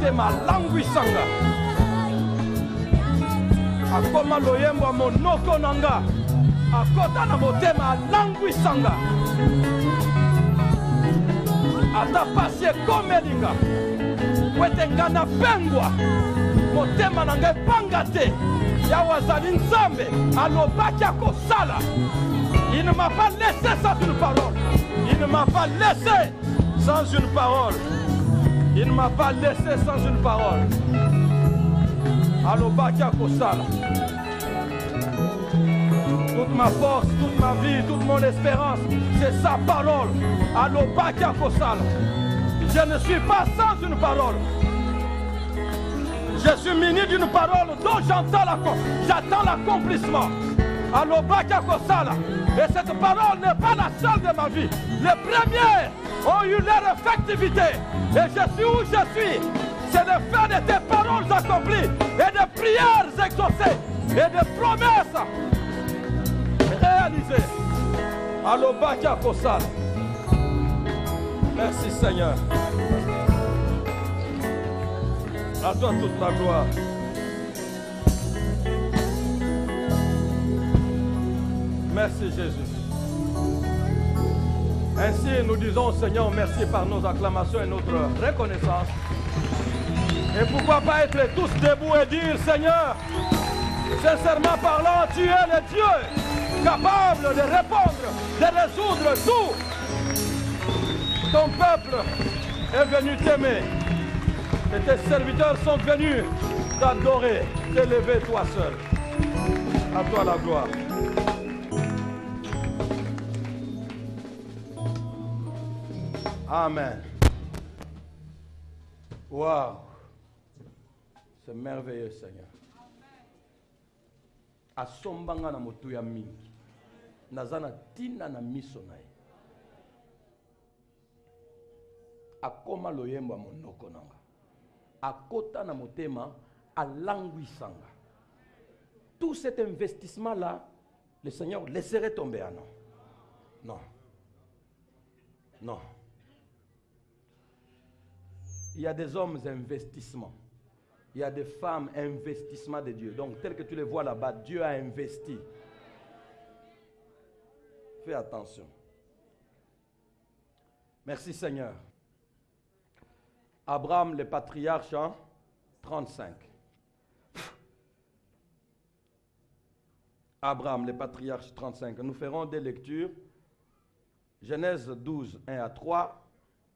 motema languisanga. Akoma loyembo monoko nanga. Akota na motema languisanga. Ata pasi ekomelinga. Wete ngana pengwa. Motema nanga epanga te. Yawe azali nzambe alobaki akosala. Il ne m'a pas laissé sans une parole. Il ne m'a pas laissé sans une parole. Il ne m'a pas laissé sans une parole. Alobaki akosala. Toute ma force, toute ma vie, toute mon espérance, c'est sa parole. Alobaki akosala. Je ne suis pas sans une parole. Je suis muni d'une parole dont j'attends l'accomplissement. Alobaki akosala. Et cette parole n'est pas la seule de ma vie. Les premiers ont eu leur effectivité. Et je suis où je suis. C'est de faire de tes paroles accomplies et de prières exaucées et de promesses réalisées. Alobaki akosala. Merci Seigneur. À toi toute la gloire. Merci Jésus. Ainsi nous disons au Seigneur merci par nos acclamations et notre reconnaissance. Et pourquoi pas être tous debout et dire Seigneur, sincèrement parlant, tu es le Dieu capable de répondre, de résoudre tout. Ton peuple est venu t'aimer. Et tes serviteurs sont venus t'adorer, t'élever toi seul. À toi la gloire. Amen. Waouh. C'est merveilleux, Seigneur. Asombanga na motu ya mingi. Nazana tina na miso na ye. Akoma loyemba monoko nanga. Akota na motema alanguisanga. Tout cet investissement-là, le Seigneur laisserait tomber à non. Non. Non. Il y a des hommes investissements. Il y a des femmes investissements de Dieu. Donc, tel que tu les vois là-bas, Dieu a investi. Fais attention. Merci Seigneur. Abraham, le patriarche, 35. Abraham, le patriarche, 35. Nous ferons des lectures. Genèse 12, 1 à 3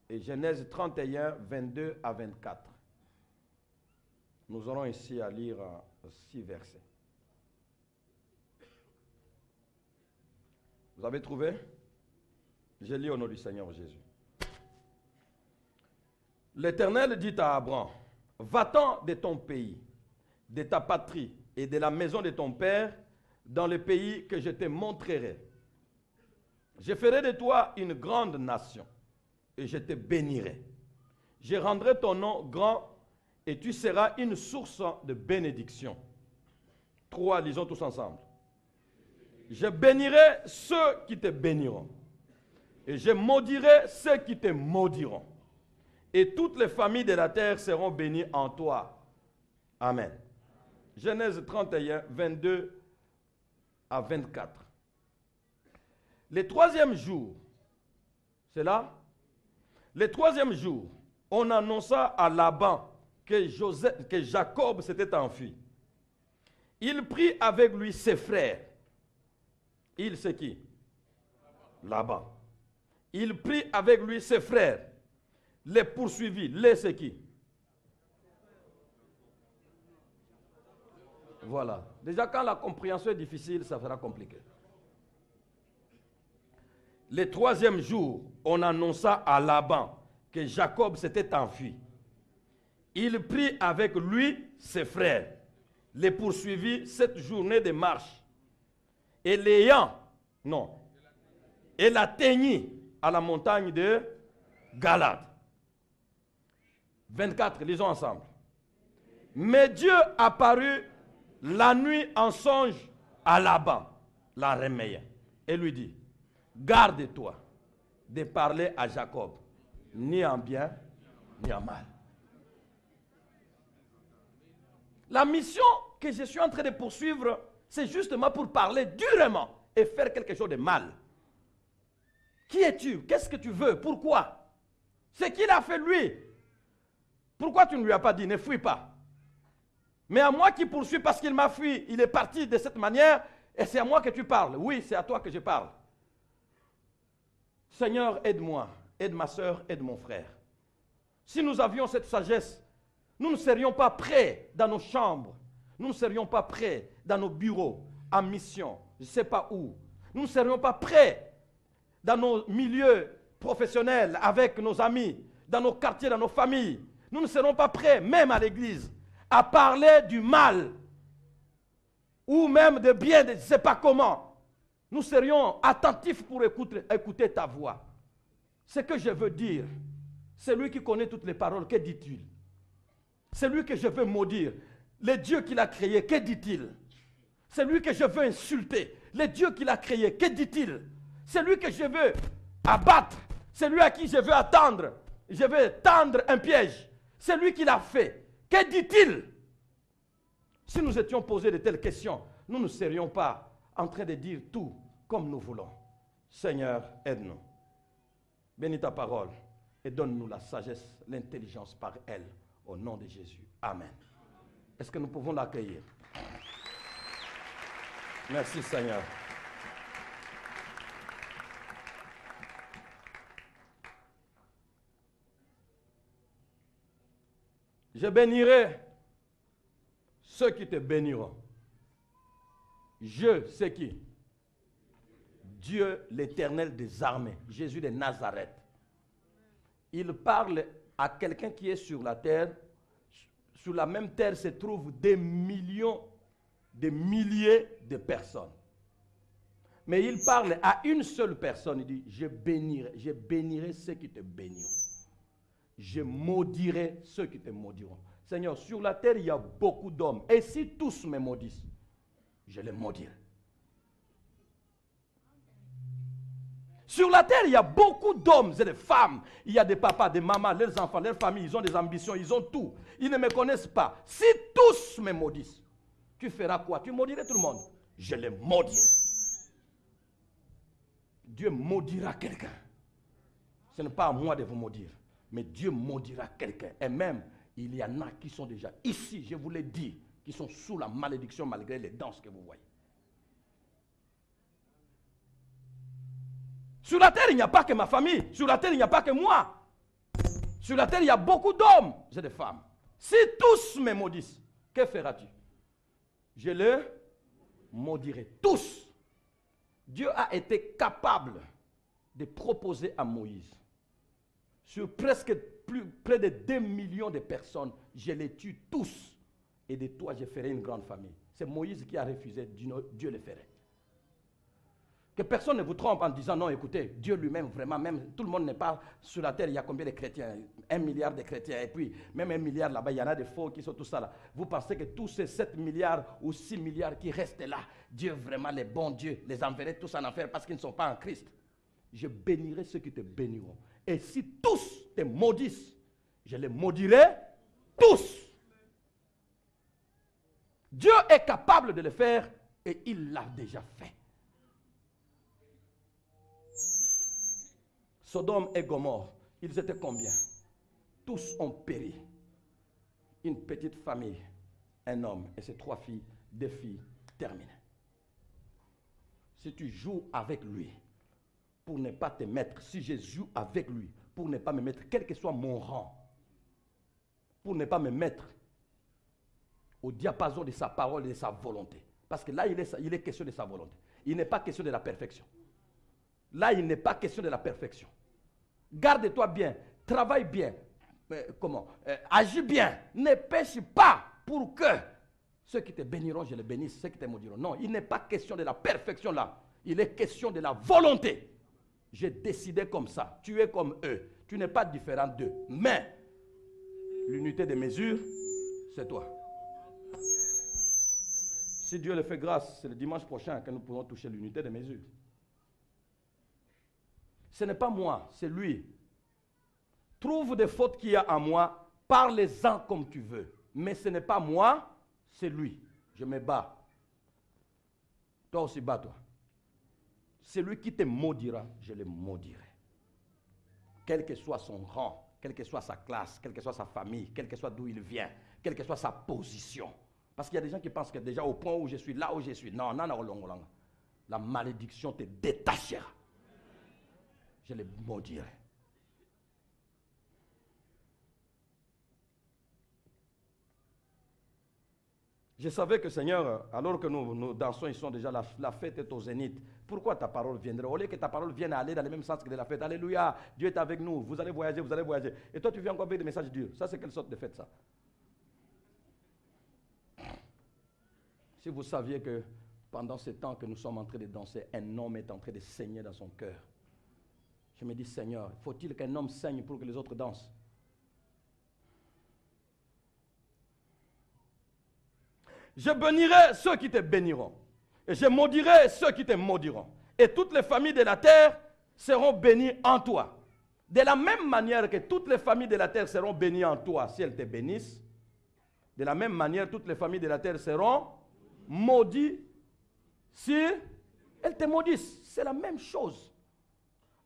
et Genèse 31, 22 à 24. Nous aurons ici à lire 6 versets. Vous avez trouvé? Je lis au nom du Seigneur Jésus. L'Éternel dit à Abraham, va-t'en de ton pays, de ta patrie et de la maison de ton père dans le pays que je te montrerai. Je ferai de toi une grande nation et je te bénirai. Je rendrai ton nom grand et tu seras une source de bénédiction. 3, lisons tous ensemble. Je bénirai ceux qui te béniront et je maudirai ceux qui te maudiront. Et toutes les familles de la terre seront bénies en toi. Amen. Genèse 31, 22 à 24. Le troisième jour, c'est là? Le troisième jour, on annonça à Laban que Jacob s'était enfui. Il prit avec lui ses frères. Il, c'est qui? Laban. Il prit avec lui ses frères. Les poursuivit. Les, c'est qui? Voilà. Déjà, quand la compréhension est difficile, ça sera compliqué. Le troisième jour, on annonça à Laban que Jacob s'était enfui. Il prit avec lui ses frères, les poursuivit cette journée de marche, et l'atteignit à la montagne de Galade. 24, lisons ensemble. Mais Dieu apparut la nuit en songe à Laban, l'araméen, et lui dit, garde-toi de parler à Jacob, ni en bien, ni en mal. La mission que je suis en train de poursuivre, c'est justement pour parler durement et faire quelque chose de mal. Qui es-tu? Qu'est-ce que tu veux? Pourquoi? C'est qu'il a fait lui. Pourquoi tu ne lui as pas dit, ne fuis pas? Mais à moi qui poursuis parce qu'il m'a fui, il est parti de cette manière, et c'est à moi que tu parles. Oui, c'est à toi que je parle. Seigneur, aide-moi, aide ma soeur, aide mon frère. Si nous avions cette sagesse, nous ne serions pas prêts dans nos chambres, nous ne serions pas prêts dans nos bureaux, en mission, je ne sais pas où. Nous ne serions pas prêts dans nos milieux professionnels, avec nos amis, dans nos quartiers, dans nos familles. Nous ne serons pas prêts, même à l'église, à parler du mal, ou même de bien, de je ne sais pas comment. Nous serions attentifs pour écouter ta voix. Ce que je veux dire, c'est lui qui connaît toutes les paroles, que dit-il? C'est lui que je veux maudire. Le Dieu qu'il a créé, que dit-il? C'est lui que je veux insulter. Le Dieu qu'il a créé, que dit-il? C'est lui que je veux abattre. C'est lui à qui je veux attendre. Je veux tendre un piège. C'est lui qui l'a fait. Que dit-il? Si nous étions posés de telles questions, nous ne serions pas en train de dire tout comme nous voulons. Seigneur, aide-nous. Bénis ta parole et donne-nous la sagesse, l'intelligence par elle, au nom de Jésus. Amen. Est-ce que nous pouvons l'accueillir? Merci Seigneur. Je bénirai ceux qui te béniront. Je, c'est qui? Dieu l'Éternel des armées, Jésus de Nazareth. Il parle à quelqu'un qui est sur la terre. Sur la même terre se trouvent des millions, des milliers de personnes. Mais il parle à une seule personne. Il dit, je bénirai ceux qui te béniront. Je maudirai ceux qui te maudiront. Seigneur, sur la terre, il y a beaucoup d'hommes. Et si tous me maudissent, je les maudirai. Sur la terre, il y a beaucoup d'hommes et de femmes. Il y a des papas, des mamans, leurs enfants, leurs familles. Ils ont des ambitions, ils ont tout. Ils ne me connaissent pas. Si tous me maudissent, tu feras quoi? Tu maudirais tout le monde. Je les maudirai. Dieu maudira quelqu'un. Ce n'est pas à moi de vous maudire. Mais Dieu maudira quelqu'un. Et même, il y en a qui sont déjà ici, je vous l'ai dit, qui sont sous la malédiction malgré les danses que vous voyez. Sur la terre, il n'y a pas que ma famille. Sur la terre, il n'y a pas que moi. Sur la terre, il y a beaucoup d'hommes et de femmes. Si tous me maudissent, que feras-tu? Je les maudirai tous. Dieu a été capable de proposer à Moïse, sur presque près de 2 millions de personnes, je les tue tous. Et de toi, je ferai une grande famille. C'est Moïse qui a refusé, Dieu le ferait. Que personne ne vous trompe en disant non, écoutez, Dieu lui-même, vraiment, même tout le monde n'est pas sur la terre, il y a combien de chrétiens? 1 milliard de chrétiens, et puis même 1 milliard là-bas, il y en a des faux qui sont tout ça là. Vous pensez que tous ces 7 milliards ou 6 milliards qui restent là, Dieu vraiment, les bons dieux, les enverrait tous en enfer parce qu'ils ne sont pas en Christ? Je bénirai ceux qui te béniront. Et si tous te maudissent, je les maudirai tous. Dieu est capable de le faire et il l'a déjà fait. Sodome et Gomorrhe, ils étaient combien? Tous ont péri. Une petite famille, un homme et ses 3 filles, 2 filles, terminé. Si tu joues avec lui, pour ne pas te mettre, si je joue avec lui, pour ne pas me mettre, quel que soit mon rang, pour ne pas me mettre au diapason de sa parole et de sa volonté. Parce que là, il est question de sa volonté. Il n'est pas question de la perfection. Là, il n'est pas question de la perfection. Garde-toi bien, travaille bien, agis bien, ne pêche pas pour que ceux qui te béniront, je les bénisse, ceux qui te maudiront. Non, il n'est pas question de la perfection là, il est question de la volonté. J'ai décidé comme ça, tu es comme eux, tu n'es pas différent d'eux, mais l'unité de mesure, c'est toi. Si Dieu le fait grâce, c'est le dimanche prochain que nous pourrons toucher l'unité de mesure. Ce n'est pas moi, c'est lui. Trouve des fautes qu'il y a en moi, parle-en comme tu veux. Mais ce n'est pas moi, c'est lui. Je me bats. Toi aussi, bats-toi. Celui qui te maudira, je le maudirai. Quel que soit son rang, quelle que soit sa classe, quelle que soit sa famille, quel que soit d'où il vient, quelle que soit sa position. Parce qu'il y a des gens qui pensent que déjà au point où je suis, là où je suis, non, non, non, non, non. La malédiction te détachera. Je le maudirai. Je savais que Seigneur, alors que nous dansons, ils sont déjà, la fête est au zénith. Pourquoi ta parole viendrait? Au lieu que ta parole vienne aller dans le même sens que de la fête. Alléluia, Dieu est avec nous, vous allez voyager, vous allez voyager. Et toi, tu viens encore avec des messages durs. Ça, c'est quelle sorte de fête, ça? Si vous saviez que pendant ce temps que nous sommes en train de danser, un homme est en train de saigner dans son cœur. Je me dis, Seigneur, faut-il qu'un homme saigne pour que les autres dansent? Je bénirai ceux qui te béniront. Et je maudirai ceux qui te maudiront. Et toutes les familles de la terre seront bénies en toi. De la même manière que toutes les familles de la terre seront bénies en toi si elles te bénissent, de la même manière, toutes les familles de la terre seront maudites si elles te maudissent. C'est la même chose.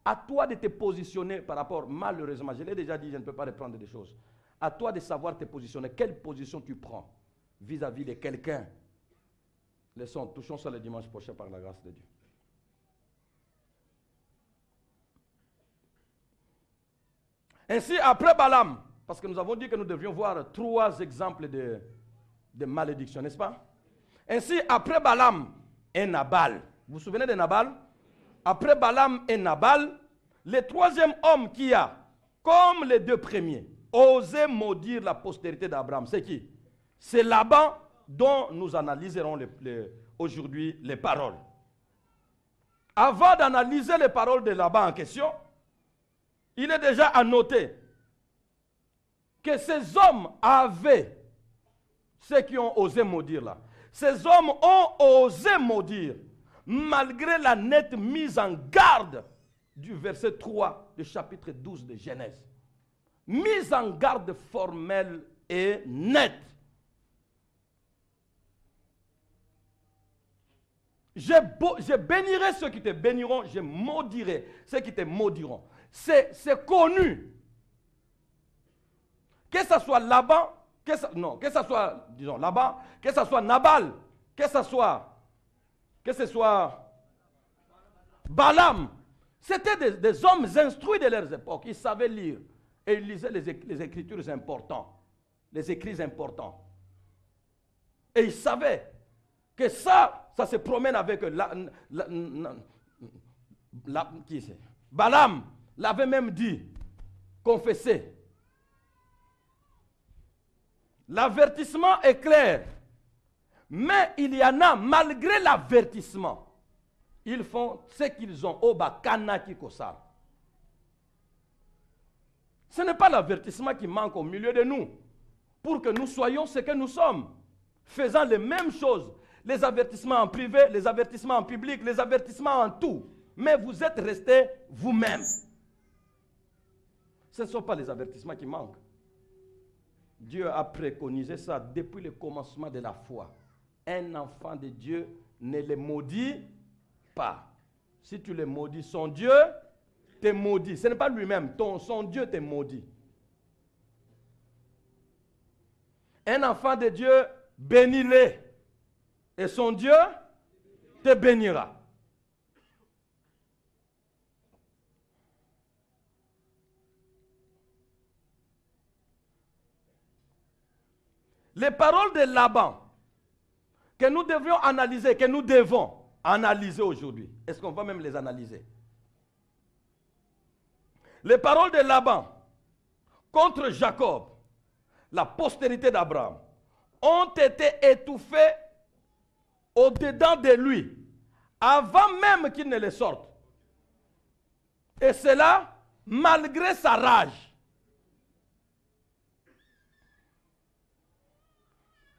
À toi de te positionner par rapport, malheureusement, je l'ai déjà dit, je ne peux pas reprendre des choses. À toi de savoir te positionner. Quelle position tu prends vis-à-vis de quelqu'un. Touchons ça le dimanche prochain par la grâce de Dieu. Ainsi, après Balaam, parce que nous avons dit que nous devions voir 3 exemples de malédiction, n'est-ce pas? Ainsi, après Balaam et Nabal, vous vous souvenez de Nabal? Après Balaam et Nabal, le 3e homme qui a, comme les 2 premiers, osé maudire la postérité d'Abraham, c'est qui? C'est Laban dont nous analyserons aujourd'hui les paroles. Avant d'analyser les paroles de Laban en question, il est déjà à noter que ces hommes avaient, ceux qui ont osé maudire là, ces hommes ont osé maudire malgré la nette mise en garde du verset 3 du chapitre 12 de Genèse. Mise en garde formelle et nette. Je bénirai ceux qui te béniront, je maudirai ceux qui te maudiront. C'est connu. Que ce soit Laban, que ce soit, disons, Laban, que ce soit Nabal, que ce soit Balaam. C'était des hommes instruits de leurs époques. Ils savaient lire. Et ils lisaient les écritures importantes. Les écrits importants. Et ils savaient que ça se promène avec qui c'est? Balaam l'avait même dit, confessé. L'avertissement est clair. Mais il y en a, malgré l'avertissement, ils font ce qu'ils ont. Oba kanaki kosar. Ce n'est pas l'avertissement qui manque au milieu de nous, pour que nous soyons ce que nous sommes, faisant les mêmes choses. Les avertissements en privé, les avertissements en public, les avertissements en tout. Mais vous êtes restés vous-même. Ce ne sont pas les avertissements qui manquent. Dieu a préconisé ça depuis le commencement de la foi. Un enfant de Dieu ne le maudit pas. Si tu le maudis, son Dieu te maudit. Ce n'est pas lui-même, son Dieu te maudit. Un enfant de Dieu, bénis-le. Et son Dieu te bénira. Les paroles de Laban que nous devions analyser, que nous devons analyser aujourd'hui. Est-ce qu'on va même les analyser? Les paroles de Laban contre Jacob, la postérité d'Abraham, ont été étouffées au-dedans de lui, avant même qu'il ne les sorte. Et cela, malgré sa rage.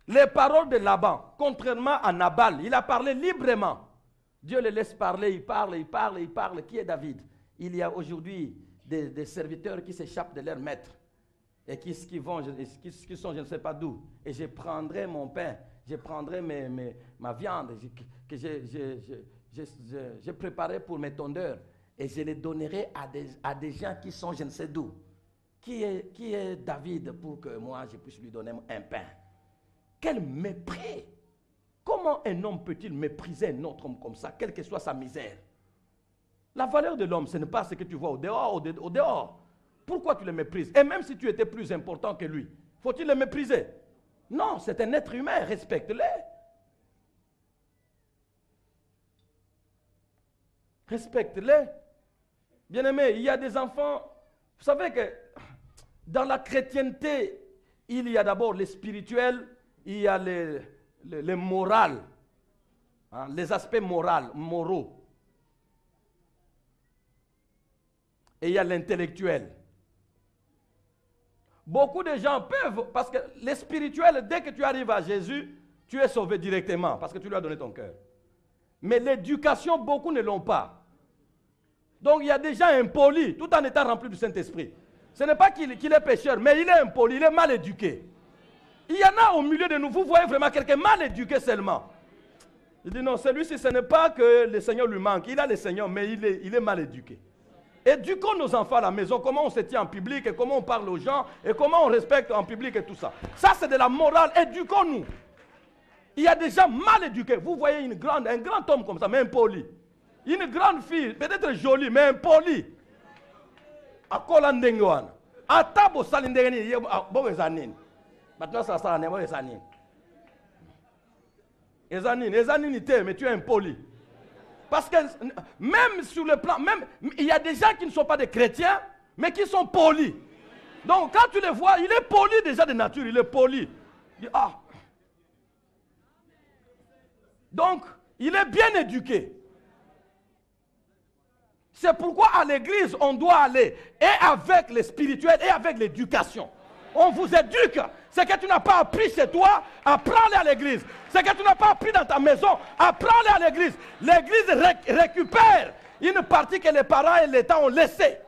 Les paroles de Laban, contrairement à Nabal, il a parlé librement. Dieu le laisse parler, il parle. Qui est David? Il y a aujourd'hui des serviteurs qui s'échappent de leur maître et qui sont je ne sais pas d'où. Et je prendrai mon pain, je prendrai ma viande que j'ai préparée pour mes tondeurs et je les donnerai à des gens qui sont je ne sais d'où. Qui est David pour que moi je puisse lui donner un pain? Quel mépris! Comment un homme peut-il mépriser un autre homme comme ça, quelle que soit sa misère? La valeur de l'homme, ce n'est pas ce que tu vois au dehors. Pourquoi tu le méprises? Et même si tu étais plus important que lui, faut-il le mépriser? Non, c'est un être humain, respecte-le. Respecte-le. Bien-aimé, il y a des enfants, vous savez que dans la chrétienté, il y a d'abord les spirituels, il y a les morales, hein, les aspects moraux. Et il y a l'intellectuel. Beaucoup de gens peuvent, parce que les spirituels, dès que tu arrives à Jésus, tu es sauvé directement, parce que tu lui as donné ton cœur. Mais l'éducation, beaucoup ne l'ont pas. Donc il y a des gens impolis, tout en étant remplis du Saint-Esprit. Ce n'est pas qu'il est pécheur, mais il est impoli, il est mal éduqué. Il y en a au milieu de nous, vous voyez vraiment quelqu'un mal éduqué seulement. Il dit non, celui-ci, ce n'est pas que le Seigneur lui manque, il a le Seigneur, mais il est mal éduqué. Éduquons nos enfants à la maison, comment on se tient en public, et comment on parle aux gens, et comment on respecte en public et tout ça. Ça, c'est de la morale, éduquons-nous. Il y a des gens mal éduqués. Vous voyez un grand homme comme ça, mais impoli. Une grande fille, peut-être jolie, mais impolie. À Kolandengwan. À Tabo Salindeni, bon Ezanin. Maintenant, ça sera un Ezanin. Ezanin, mais tu es impoli. Parce que même sur le plan, il y a des gens qui ne sont pas des chrétiens, mais qui sont polis. Donc quand tu les vois, il est poli déjà de nature, il est poli. Il dit, ah. Donc, il est bien éduqué. C'est pourquoi à l'église, on doit aller et avec les spirituels et avec l'éducation. On vous éduque. Ce que tu n'as pas appris chez toi, apprends-le à l'église. Ce que tu n'as pas appris dans ta maison, apprends-le à l'église. L'église récupère une partie que les parents et l'État ont laissée.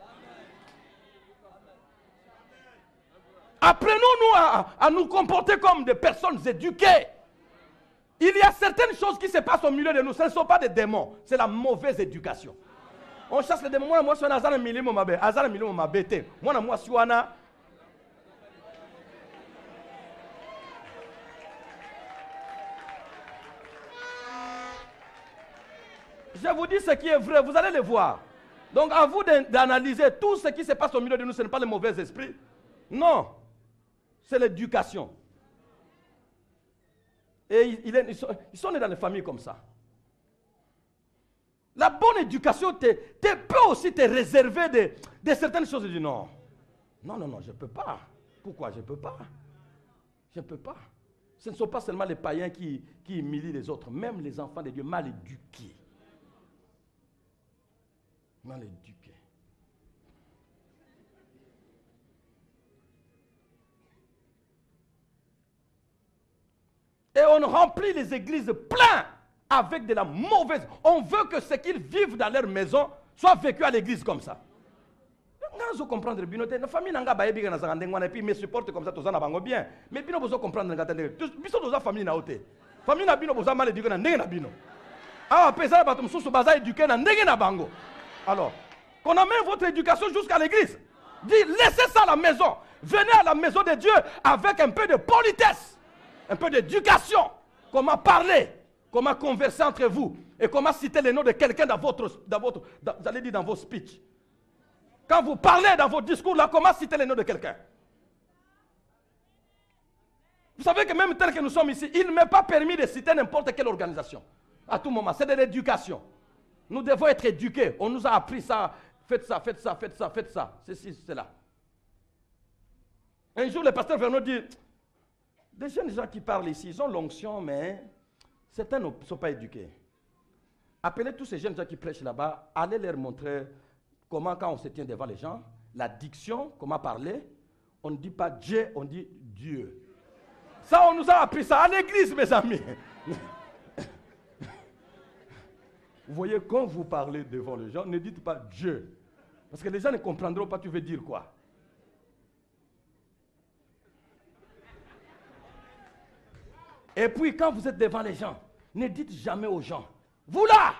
Apprenons-nous à nous comporter comme des personnes éduquées. Il y a certaines choses qui se passent au milieu de nous. Ce ne sont pas des démons. C'est la mauvaise éducation. On chasse les démons. Moi, je suis un azar milimo mabe. Azar milimo mabete. Moi, je suis un. Je vous dis ce qui est vrai, vous allez le voir. Donc à vous d'analyser tout ce qui se passe au milieu de nous, ce n'est pas le mauvais esprit. Non, c'est l'éducation. Et ils sont nés dans les familles comme ça. La bonne éducation peut aussi te réserver de certaines choses. Je dis non, je ne peux pas. Pourquoi je ne peux pas? Je ne peux pas. Ce ne sont pas seulement les païens qui humilient les autres, même les enfants de Dieu mal éduqués. Mal éduqués. Et on remplit les églises pleines avec de la mauvaise. On veut que ce qu'ils vivent dans leur maison soit vécu à l'église comme ça. Vous comprendre, Binote, la famille n'a pas été et puis me supporte comme ça, tout ça n'a bien. Mais Bino, vous comprendre, Biso dans la famille n'a pas. Famille n'a Bino, vous mal éduqué, n'a pas Bino. Ah, pesa batum sous baza éduqué, n'a pas bango. Alors, qu'on amène votre éducation jusqu'à l'église. Dis, laissez ça à la maison. Venez à la maison de Dieu avec un peu de politesse, un peu d'éducation. Comment parler, comment converser entre vous et comment citer les noms de quelqu'un dans vos speeches. Quand vous parlez dans vos discours, là, comment citer les noms de quelqu'un? Vous savez que même tel que nous sommes ici, il ne m'est pas permis de citer n'importe quelle organisation. À tout moment, c'est de l'éducation. Nous devons être éduqués. On nous a appris ça. Faites ça, faites ça, faites ça, faites ça. Ceci, cela. Un jour, le pasteur Vernon dit, des jeunes gens qui parlent ici, ils ont l'onction, mais certains ne sont pas éduqués. Appelez tous ces jeunes gens qui prêchent là-bas, allez leur montrer comment, quand on se tient devant les gens, la diction, comment parler. On ne dit pas Dieu, on dit Dieu. Ça, on nous a appris ça à l'église, mes amis. Vous voyez, quand vous parlez devant les gens, ne dites pas Dieu. Parce que les gens ne comprendront pas, tu veux dire quoi. Et puis quand vous êtes devant les gens, ne dites jamais aux gens, vous là,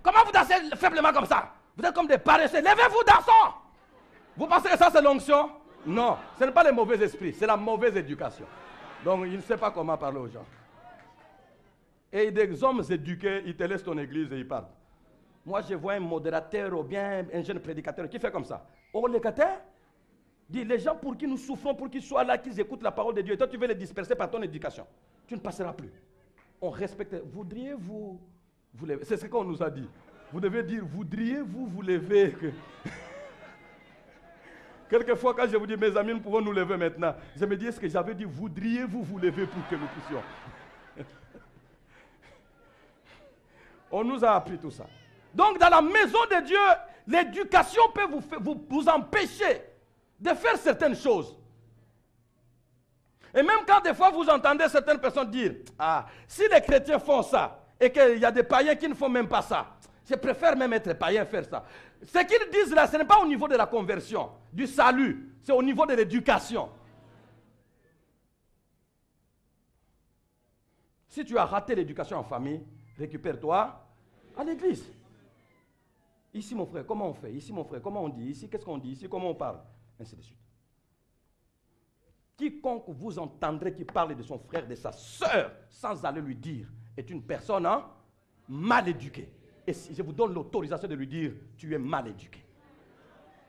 comment vous dansez faiblement comme ça? Vous êtes comme des paresseux, levez-vous, dansons! Vous pensez que ça c'est l'onction? Non, ce n'est pas le mauvais esprit, c'est la mauvaise éducation. Donc il ne sait pas comment parler aux gens. Et des hommes éduqués, ils te laissent ton église et ils partent. Moi je vois un modérateur ou bien un jeune prédicateur qui fait comme ça. Oh les gâtés, dis les gens pour qui nous souffrons, pour qu'ils soient là, qu'ils écoutent la parole de Dieu. Et toi tu veux les disperser par ton éducation. Tu ne passeras plus. On respecte. Voudriez-vous vous lever? C'est ce qu'on nous a dit. Vous devez dire, voudriez-vous vous lever? Quelquefois, quand je vous dis, mes amis, nous pouvons nous lever maintenant, je me dis, est-ce que j'avais dit, voudriez-vous vous lever pour que nous puissions? On nous a appris tout ça. Donc, dans la maison de Dieu, l'éducation peut vous empêcher de faire certaines choses. Et même quand des fois vous entendez certaines personnes dire, ah, si les chrétiens font ça, et qu'il y a des païens qui ne font même pas ça, je préfère même être païen faire ça. Ce qu'ils disent là, ce n'est pas au niveau de la conversion, du salut, c'est au niveau de l'éducation. Si tu as raté l'éducation en famille, récupère-toi à l'église. Ici mon frère, comment on fait? Ici mon frère, comment on dit? Ici, qu'est-ce qu'on dit? Ici, comment on parle? Ainsi de suite. Quiconque vous entendrez qui parle de son frère, de sa sœur, sans aller lui dire, est une personne mal éduquée. Et si je vous donne l'autorisation de lui dire, tu es mal éduqué.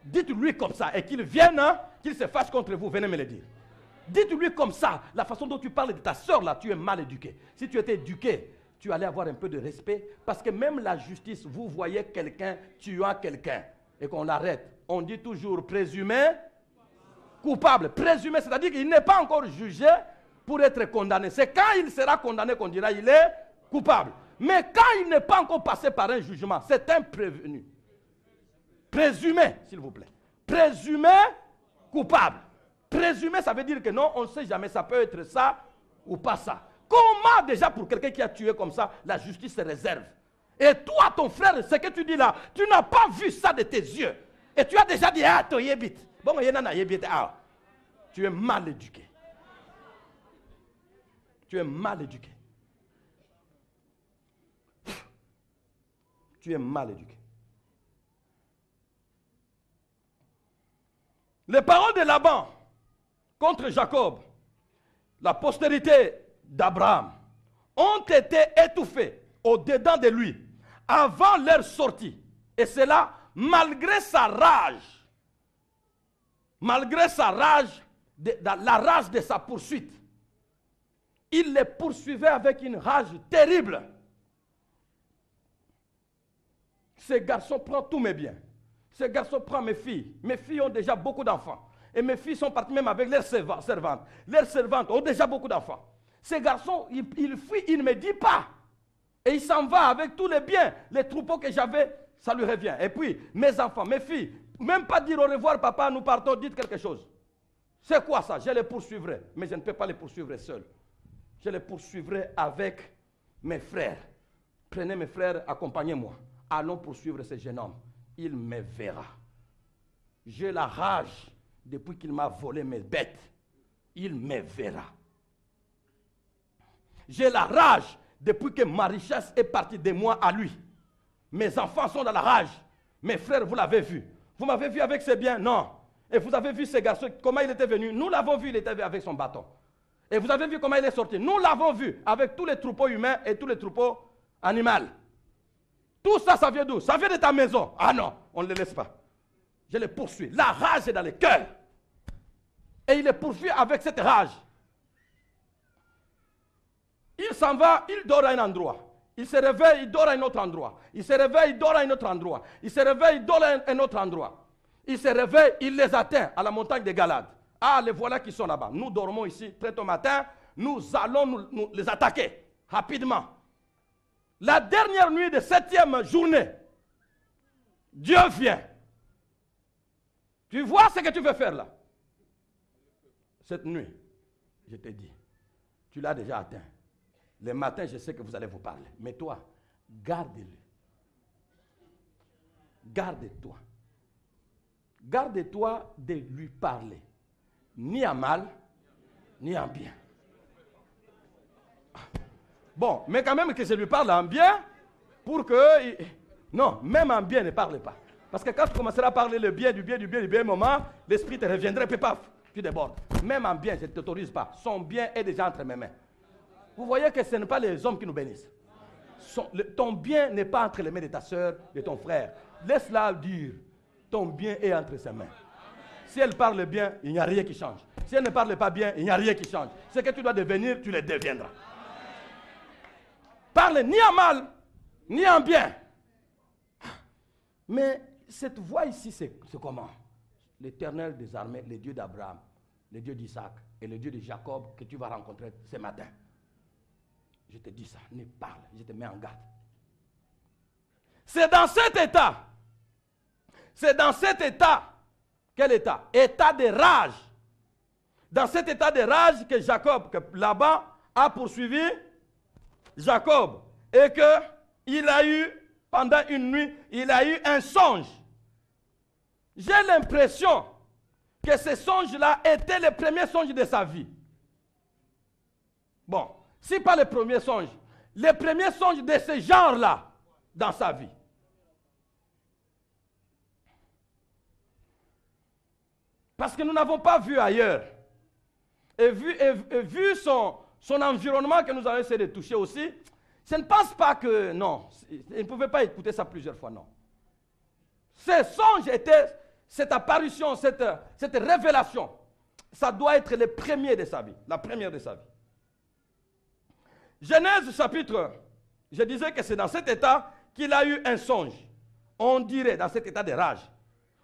Dites-lui comme ça, et qu'il vienne, qu'il se fâche contre vous, venez me le dire. Dites-lui comme ça, la façon dont tu parles de ta sœur là, tu es mal éduqué. Si tu étais éduqué, tu allais avoir un peu de respect, parce que même la justice, vous voyez quelqu'un tuant quelqu'un, et qu'on l'arrête, on dit toujours présumé coupable. Présumé, c'est-à-dire qu'il n'est pas encore jugé pour être condamné. C'est quand il sera condamné qu'on dira il est coupable. Mais quand il n'est pas encore passé par un jugement, c'est un prévenu. Présumé, s'il vous plaît. Présumé coupable. Présumé, ça veut dire que non, on ne sait jamais, ça peut être ça ou pas ça. Comment déjà pour quelqu'un qui a tué comme ça, la justice se réserve? Et toi, ton frère, ce que tu dis là, tu n'as pas vu ça de tes yeux. Et tu as déjà dit, ah, toi, yébit. Bon, tu es mal éduqué. Tu es mal éduqué. Tu es mal éduqué. Les paroles de Laban contre Jacob, la postérité d'Abraham, ont été étouffées au-dedans de lui avant leur sortie. Et cela malgré sa rage. Malgré sa rage, la rage de sa poursuite. Il les poursuivait avec une rage terrible. Ce garçon prend tous mes biens. Ce garçon prend mes filles. Mes filles ont déjà beaucoup d'enfants. Et mes filles sont parties même avec leurs servantes. Leurs servantes ont déjà beaucoup d'enfants. Ce garçon, il fuit, il ne me dit pas. Et il s'en va avec tous les biens. Les troupeaux que j'avais, ça lui revient. Et puis, mes enfants, mes filles, même pas dire au revoir, papa, nous partons, dites quelque chose. C'est quoi ça? Je les poursuivrai. Mais je ne peux pas les poursuivre seul. Je les poursuivrai avec mes frères. Prenez mes frères, accompagnez-moi. Allons poursuivre ce jeune homme. Il me verra. J'ai la rage depuis qu'il m'a volé mes bêtes. Il me verra. J'ai la rage depuis que ma richesse est partie de moi à lui. Mes enfants sont dans la rage. Mes frères, vous l'avez vu. Vous m'avez vu avec ses biens? Non. Et vous avez vu ce garçon, comment il était venu? Nous l'avons vu, il était avec son bâton. Et vous avez vu comment il est sorti? Nous l'avons vu avec tous les troupeaux humains et tous les troupeaux animaux. Tout ça, ça vient d'où? Ça vient de ta maison. Ah non, on ne le laisse pas. Je les poursuis. La rage est dans le cœur. Et il les poursuit avec cette rage. Il s'en va, il dort à un endroit. Il se réveille, il dort à un autre endroit. Il se réveille, il dort à un autre endroit. Il se réveille, il dort à un autre endroit. Il se réveille, il les atteint à la montagne de Galade. Ah, les voilà qui sont là-bas. Nous dormons ici très tôt matin. Nous allons nous les attaquer rapidement. La dernière nuit de 7e journée, Dieu vient. Tu vois ce que tu veux faire là? Cette nuit, je te dis, tu l'as déjà atteint. Le matin, je sais que vous allez vous parler. Mais toi, garde-le. Garde-toi. Garde-toi de lui parler. Ni en mal, ni en bien. Bon, mais quand même que je lui parle en bien pour que... Non, même en bien, ne parle pas. Parce que quand tu commenceras à parler le bien, du bien, du bien, du bien, moment, l'esprit te reviendrait, puis paf, tu débordes. Même en bien, je ne t'autorise pas. Son bien est déjà entre mes mains. Vous voyez que ce n'est pas les hommes qui nous bénissent. Ton bien n'est pas entre les mains de ta soeur, de ton frère. Laisse-la dire. Ton bien est entre ses mains. Si elle parle bien, il n'y a rien qui change. Si elle ne parle pas bien, il n'y a rien qui change. Ce que tu dois devenir, tu le deviendras. Parle ni en mal, ni en bien. Mais cette voix ici, c'est comment? L'Éternel des armées, le Dieu d'Abraham, le Dieu d'Isaac et le Dieu de Jacob que tu vas rencontrer ce matin. Je te dis ça, ne parle, je te mets en garde. C'est dans cet état, quel état? État de rage. Dans cet état de rage que Jacob, que Laban a poursuivi Jacob et qu'il a eu, pendant une nuit, il a eu un songe. J'ai l'impression que ce songe-là était le premier songe de sa vie. Bon, si pas le premier songe de ce genre-là dans sa vie. Parce que nous n'avons pas vu ailleurs. Et vu son environnement que nous avons essayé de toucher aussi, je ne pense pas que, non, il ne pouvait pas écouter ça plusieurs fois, non. Ce songe était, cette apparition, cette révélation, ça doit être le premier de sa vie, la première de sa vie. Genèse chapitre, je disais que c'est dans cet état qu'il a eu un songe. On dirait, dans cet état de rage,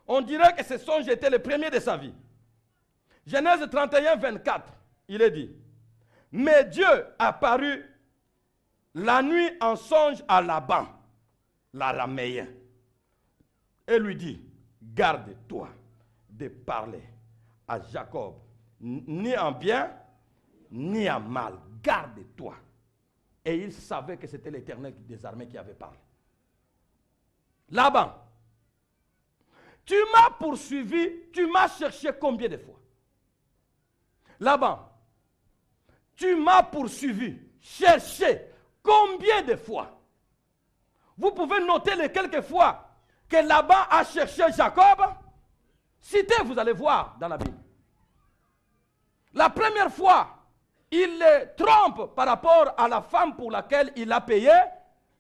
on dirait que ce songe était le premier de sa vie. Genèse 31, 24, il est dit, mais Dieu apparut la nuit en songe à Laban, l'araméen, et lui dit, garde-toi de parler à Jacob, ni en bien, ni en mal, garde-toi. Et il savait que c'était l'Éternel des armées qui avait parlé. Laban, tu m'as poursuivi, tu m'as cherché combien de fois? Laban, tu m'as poursuivi, cherché combien de fois? Vous pouvez noter les quelques fois que Laban a cherché Jacob. Citez, vous allez voir dans la Bible. La première fois, il le trompe par rapport à la femme pour laquelle il a payé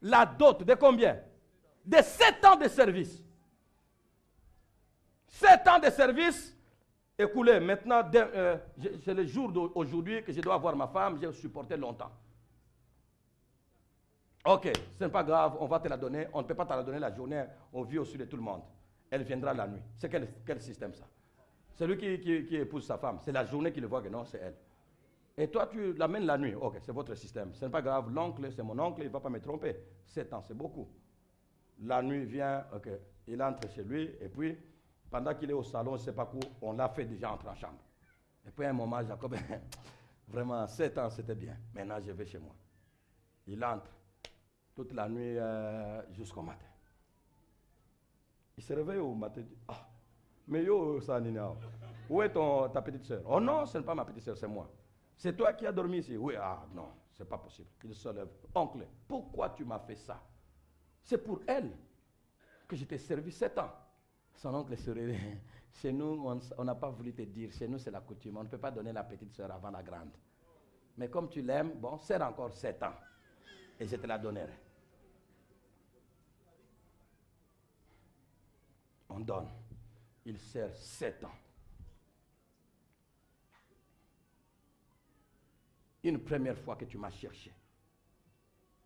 la dot de combien? De 7 ans de service. 7 ans de service écoulés. Maintenant, c'est le jour d'aujourd'hui que je dois avoir ma femme, j'ai supporté longtemps. Ok, ce n'est pas grave, on va te la donner. On ne peut pas te la donner la journée, on vit au-dessus de tout le monde. Elle viendra la nuit. C'est quel système ça? C'est lui qui épouse sa femme. C'est la journée qu'il voit que non, c'est elle. Et toi, tu l'amènes la nuit. Ok, c'est votre système. Ce n'est pas grave, l'oncle, c'est mon oncle, il ne va pas me tromper. 7 ans, c'est beaucoup. La nuit vient, ok, il entre chez lui, et puis, pendant qu'il est au salon, je ne sais pas où, on l'a fait déjà entrer en chambre. Et puis à un moment, Jacob, vraiment, 7 ans, c'était bien. Maintenant, je vais chez moi. Il entre toute la nuit jusqu'au matin. Il se réveille au matin, il dit, ah, mais yo, ça nina, où est ta petite soeur? Oh non, ce n'est pas ma petite soeur, c'est moi. C'est toi qui as dormi ici? Oui, ah non, c'est pas possible. Il se lève. Oncle, pourquoi tu m'as fait ça? C'est pour elle que je t'ai servi 7 ans. Son oncle souriait. Chez nous, on n'a pas voulu te dire. Chez nous, c'est la coutume. On ne peut pas donner la petite soeur avant la grande. Mais comme tu l'aimes, bon, serre encore 7 ans. Et je te la donnerai. On donne. Il sert 7 ans. Une première fois que tu m'as cherché,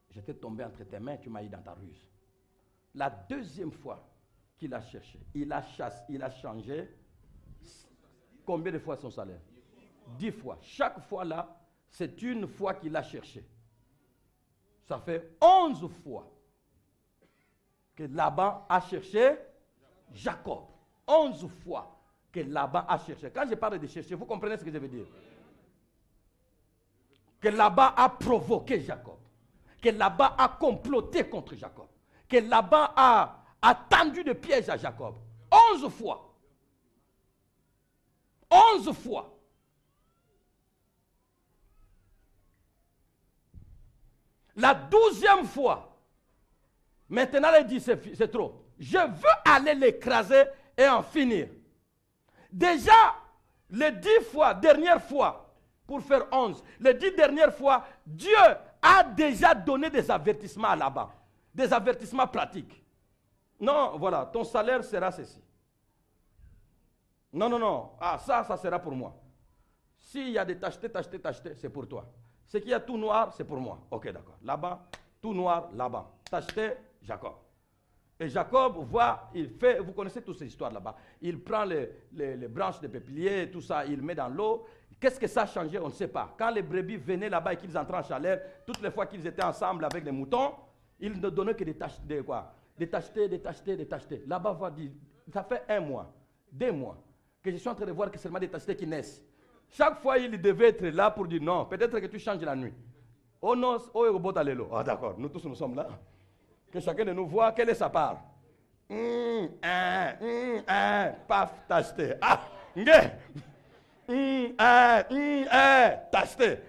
j'étais tombé entre tes mains, tu m'as eu dans ta ruse. La deuxième fois qu'il a cherché, il a changé combien de fois son salaire? 10 fois. Chaque fois là, c'est une fois qu'il a cherché. Ça fait 11 fois que Laban a cherché Jacob. 11 fois que Laban a cherché. Quand je parle de chercher, vous comprenez ce que je veux dire? Que Laban a provoqué Jacob. Que Laban a comploté contre Jacob. Que Laban a tendu de piège à Jacob. 11 fois. 11 fois. La 12e fois, maintenant il dit c'est trop. Je veux aller l'écraser et en finir. Déjà, les 10 fois, dernière fois, pour faire 11, les 10 dernières fois, Dieu a déjà donné des avertissements là-bas. Des avertissements pratiques. Non, voilà, ton salaire sera ceci. Non, non, non. Ah, ça sera pour moi. S'il y a des tachetés, c'est pour toi. Ce qu'il y a tout noir, c'est pour moi. Ok, d'accord. Là-bas, tout noir, là-bas. Tacheté, Jacob. Et Jacob voit, il fait, vous connaissez toutes ces histoires là-bas. Il prend les branches de peuplier, tout ça, il met dans l'eau. Qu'est-ce que ça a changé? On ne sait pas. Quand les brebis venaient là-bas et qu'ils entraient en chaleur, toutes les fois qu'ils étaient ensemble avec les moutons, ils ne donnaient que des tachetés, quoi. Des tachetés. Là-bas, ça fait 1 mois, 2 mois, que je suis en train de voir que seulement des tachetés qui naissent. Chaque fois, il devait être là pour dire non, peut-être que tu changes la nuit. Oh non, oh, au bot allélo. Ah d'accord, nous tous nous sommes là. Que chacun de nous voit quelle est sa part. Paf, tacheté. Ah, tacheté.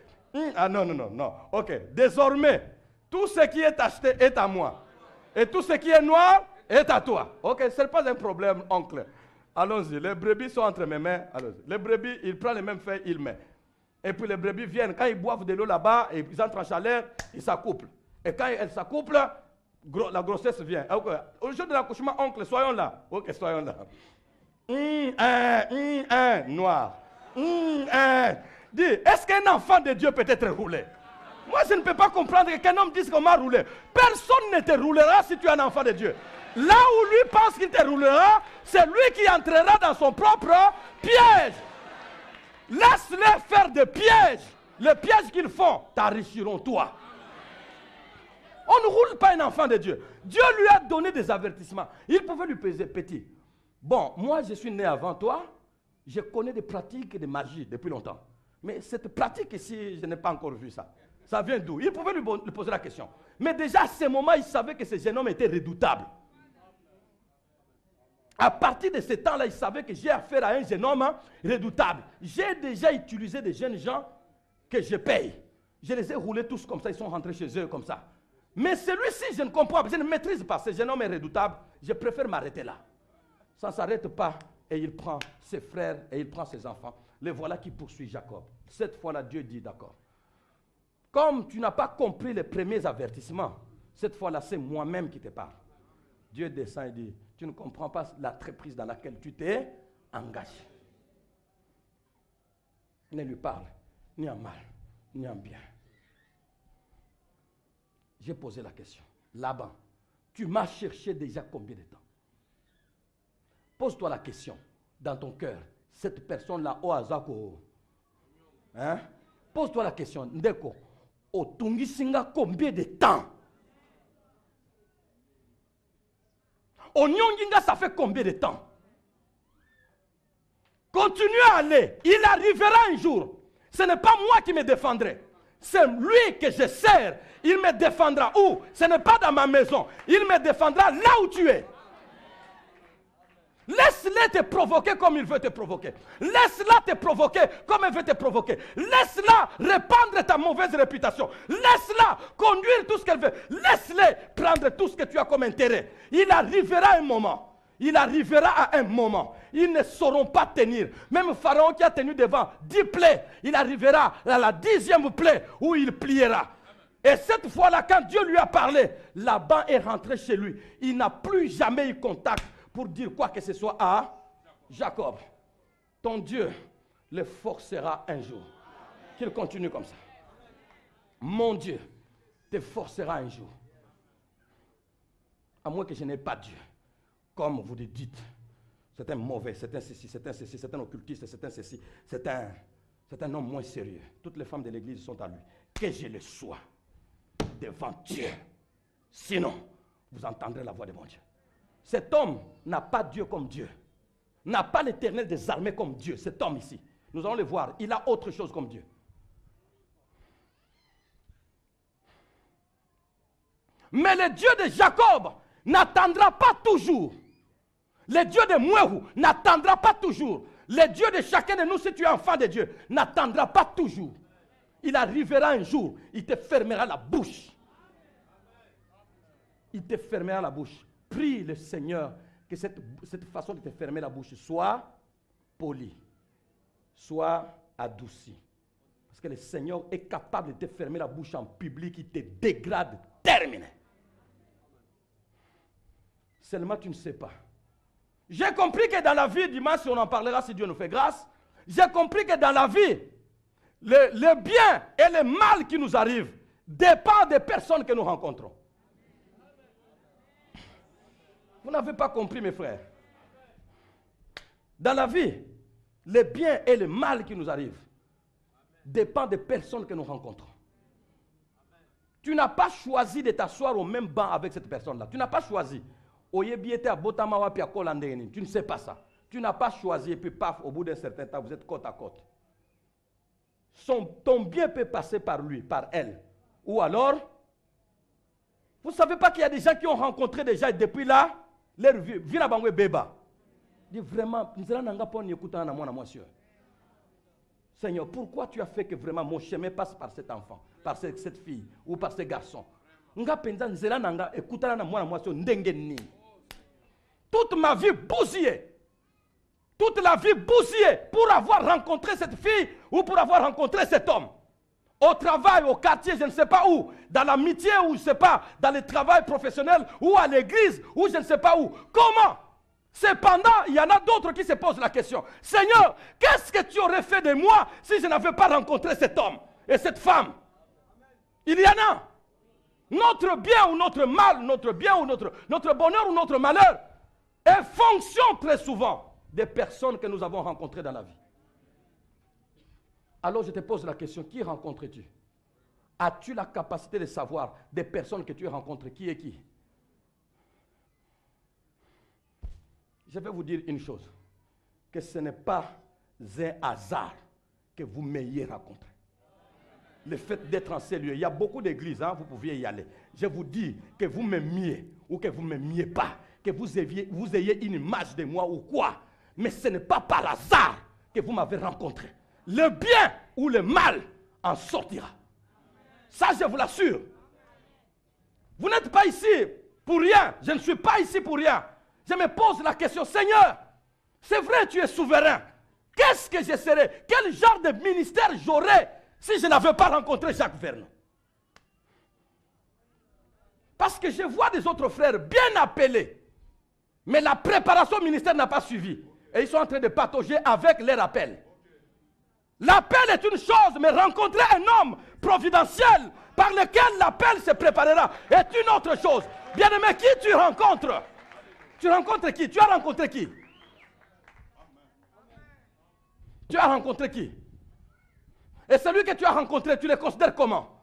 Ah non, non, non, non. Ok, désormais, tout ce qui est acheté est à moi. Et tout ce qui est noir est à toi. Ok, ce n'est pas un problème, oncle. Allons-y, les brebis sont entre mes mains. Les brebis, il prend les mêmes feuilles, il met. Et puis les brebis viennent, quand ils boivent de l'eau là-bas, et ils entrent en chaleur, ils s'accouplent. Et quand elles s'accouplent, la grossesse vient. Okay. Au jour de l'accouchement, oncle, soyons là. Ok, soyons là. Noir. Dis, est-ce qu'un enfant de Dieu peut être roulé? Moi, je ne peux pas comprendre qu'un homme dise qu'on m'a roulé. Personne ne te roulera si tu es un enfant de Dieu. Là où lui pense qu'il te roulera, c'est lui qui entrera dans son propre piège. Laisse-les faire des pièges. Les pièges qu'ils font t'enrichiront toi. On ne roule pas un enfant de Dieu. Dieu lui a donné des avertissements. Il pouvait lui peser petit. Bon, moi je suis né avant toi. Je connais des pratiques de magie depuis longtemps. Mais cette pratique ici, je n'ai pas encore vu ça. Ça vient d'où? Il pouvait lui poser la question. Mais déjà à ce moment, il savait que ce jeune homme était redoutable. À partir de ce temps-là, il savait que j'ai affaire à un jeune homme redoutable. J'ai déjà utilisé des jeunes gens que je paye. Je les ai roulés tous comme ça, ils sont rentrés chez eux comme ça. Mais celui-ci, je ne comprends pas, je ne maîtrise pas. Ce jeune homme est redoutable, je préfère m'arrêter là. Ça ne s'arrête pas et il prend ses frères et il prend ses enfants. Les voilà qui poursuivent Jacob. Cette fois-là, Dieu dit d'accord. Comme tu n'as pas compris les premiers avertissements, cette fois-là, c'est moi-même qui te parle. Dieu descend et dit, tu ne comprends pas l'entreprise dans laquelle tu t'es engagé. Ne lui parle ni en mal, ni en bien. J'ai posé la question. Laban, tu m'as cherché déjà combien de temps? Pose-toi la question dans ton cœur. Cette personne-là, au hasard, hein? Pose-toi la question. Ndeko, au Tungisinga, combien de temps? Au Nyonginga, ça fait combien de temps? Continue à aller. Il arrivera un jour. Ce n'est pas moi qui me défendrai. C'est lui que je sers. Il me défendra où? Ce n'est pas dans ma maison. Il me défendra là où tu es. Laisse-le te provoquer comme il veut te provoquer. Laisse-la te provoquer comme elle veut te provoquer. Laisse-la répandre ta mauvaise réputation. Laisse-la conduire tout ce qu'elle veut. Laisse-le prendre tout ce que tu as comme intérêt. Il arrivera un moment. Il arrivera à un moment. Ils ne sauront pas tenir. Même Pharaon qui a tenu devant 10 plaies, il arrivera à la 10e plaie où il pliera. Et cette fois-là, quand Dieu lui a parlé, Laban est rentré chez lui. Il n'a plus jamais eu contact pour dire quoi que ce soit à Jacob. Ton Dieu le forcera un jour. Qu'il continue comme ça. Mon Dieu te forcera un jour. À moins que je n'ai pas Dieu. Comme vous le dites. C'est un mauvais, c'est un ceci, c'est un ceci, c'est un occultiste, c'est un ceci. C'est un homme moins sérieux. Toutes les femmes de l'église sont à lui. Que je le sois devant Dieu. Sinon, vous entendrez la voix de mon Dieu. Cet homme n'a pas Dieu comme Dieu. N'a pas l'Éternel des armées comme Dieu. Cet homme ici. Nous allons le voir. Il a autre chose comme Dieu. Mais le Dieu de Jacob n'attendra pas toujours. Le Dieu de Mouéhou n'attendra pas toujours. Le Dieu de chacun de nous, si tu es enfant de Dieu, n'attendra pas toujours. Il arrivera un jour, il te fermera la bouche. il te fermera la bouche. Prie le Seigneur que cette façon de te fermer la bouche soit polie, soit adoucie. Parce que le Seigneur est capable de te fermer la bouche en public, il te dégrade, terminé. Seulement tu ne sais pas. J'ai compris que dans la vie, dimanche, on en parlera si Dieu nous fait grâce, j'ai compris que dans la vie, le bien et le mal qui nous arrivent dépendent des personnes que nous rencontrons. Vous n'avez pas compris, mes frères. Dans la vie, le bien et le mal qui nous arrivent dépendent des personnes que nous rencontrons. Tu n'as pas choisi de t'asseoir au même banc avec cette personne-là. Tu n'as pas choisi. Tu ne sais pas ça. Tu n'as pas choisi et puis paf, au bout d'un certain temps, vous êtes côte à côte. Ton bien peut passer par lui, par elle. Ou alors, vous ne savez pas qu'il y a des gens qui ont rencontré déjà et depuis là, leur vie, vient à Beba. Dis vraiment, Seigneur, pourquoi tu as fait que vraiment mon chemin passe par cet enfant, par cette fille ou par ce garçon? Toute ma vie bousillée. Toute la vie bousillée pour avoir rencontré cette fille ou pour avoir rencontré cet homme. Au travail, au quartier, je ne sais pas où. Dans l'amitié ou je ne sais pas. Dans le travail professionnel ou à l'église ou je ne sais pas où. Comment? Cependant, il y en a d'autres qui se posent la question. Seigneur, qu'est-ce que tu aurais fait de moi si je n'avais pas rencontré cet homme et cette femme? Il y en a. Notre bien ou notre mal, notre bien ou notre bonheur ou notre malheur est fonction très souvent des personnes que nous avons rencontrées dans la vie. Alors je te pose la question, qui rencontres-tu? As-tu la capacité de savoir des personnes que tu rencontres, qui est qui? Je vais vous dire une chose, que ce n'est pas un hasard que vous m'ayez rencontré. Le fait d'être en ces lieux, il y a beaucoup d'églises, hein, vous pouviez y aller. Je vous dis que vous m'aimiez ou que vous ne m'aimiez pas, que vous ayez une image de moi ou quoi, mais ce n'est pas par hasard que vous m'avez rencontré. Le bien ou le mal en sortira. Ça, je vous l'assure. Vous n'êtes pas ici pour rien. Je ne suis pas ici pour rien. Je me pose la question, Seigneur, c'est vrai, tu es souverain. Qu'est-ce que je serais? Quel genre de ministère j'aurais si je n'avais pas rencontré Jacques Vernon? Parce que je vois des autres frères bien appelés, mais la préparation au ministère n'a pas suivi. Et ils sont en train de patauger avec leur appel. L'appel est une chose, mais rencontrer un homme providentiel par lequel l'appel se préparera est une autre chose. Bien-aimé, qui tu rencontres? Tu rencontres qui? Tu as rencontré qui? Tu as rencontré qui? Et celui que tu as rencontré, tu le considères comment?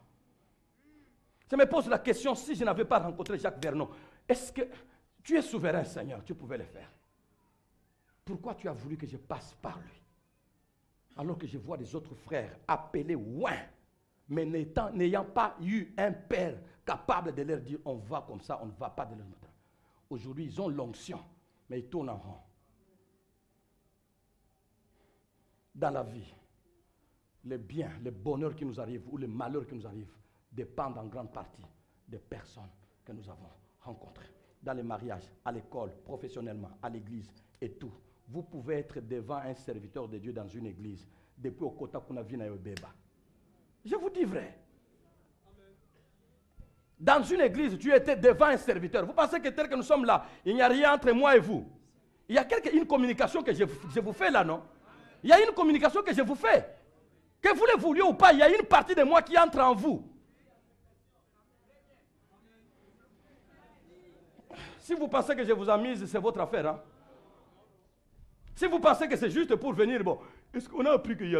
Je me pose la question, si je n'avais pas rencontré Jacques Vernon, est-ce que tu es souverain, Seigneur, tu pouvais le faire? Pourquoi tu as voulu que je passe par lui? Alors que je vois des autres frères appelés loin, mais n'ayant pas eu un père capable de leur dire on va comme ça, on ne va pas de leur matin. Aujourd'hui, ils ont l'onction, mais ils tournent en rond. Dans la vie, le bien, le bonheur qui nous arrive ou le malheur qui nous arrive dépendent en grande partie des personnes que nous avons rencontrées. Dans les mariages, à l'école, professionnellement, à l'église et tout. Vous pouvez être devant un serviteur de Dieu dans une église depuis au Kota Kunavina et au Beba. Je vous dis vrai. Dans une église, tu étais devant un serviteur. Vous pensez que tel que nous sommes là, il n'y a rien entre moi et vous? Il y a une communication que je vous fais là, non? Il y a une communication que je vous fais. Que vous le vouliez ou pas, il y a une partie de moi qui entre en vous. Si vous pensez que je vous amuse, c'est votre affaire. Hein? Si vous pensez que c'est juste pour venir, bon, est-ce qu'on a appris qu'il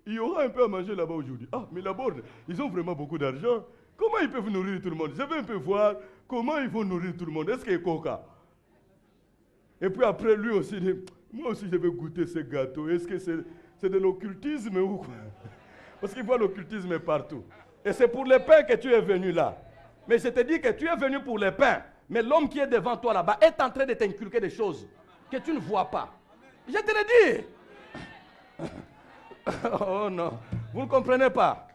y aura un peu à manger là-bas aujourd'hui? Ah, mais là-bas, ils ont vraiment beaucoup d'argent. Comment ils peuvent nourrir tout le monde? Je vais un peu voir comment ils vont nourrir tout le monde. Est-ce qu'il y a coca? Et puis après, lui aussi, moi aussi, je vais goûter ce gâteau. Est-ce que c'est de l'occultisme ou quoi? Parce qu'il voit l'occultisme partout. Et c'est pour le pain que tu es venu là. Mais je te dis que tu es venu pour le pain. Mais l'homme qui est devant toi là-bas est en train de t'inculquer des choses que tu ne vois pas. Je te le dis. Oh non, vous ne comprenez pas.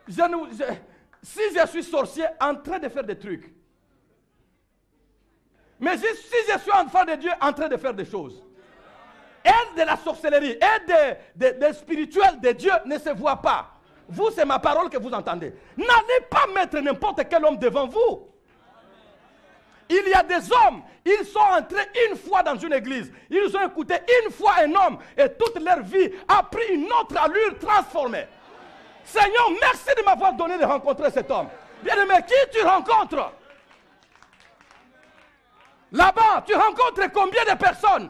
Si je suis sorcier en train de faire des trucs, Mais si je suis enfant de Dieu en train de faire des choses, aide de la sorcellerie, aide des spirituels de Dieu ne se voit pas. Vous, c'est ma parole que vous entendez. N'allez pas mettre n'importe quel homme devant vous. Il y a des hommes, ils sont entrés une fois dans une église, ils ont écouté une fois un homme et toute leur vie a pris une autre allure transformée. Seigneur, merci de m'avoir donné de rencontrer cet homme. Bien-aimé, qui tu rencontres? Là-bas, tu rencontres combien de personnes?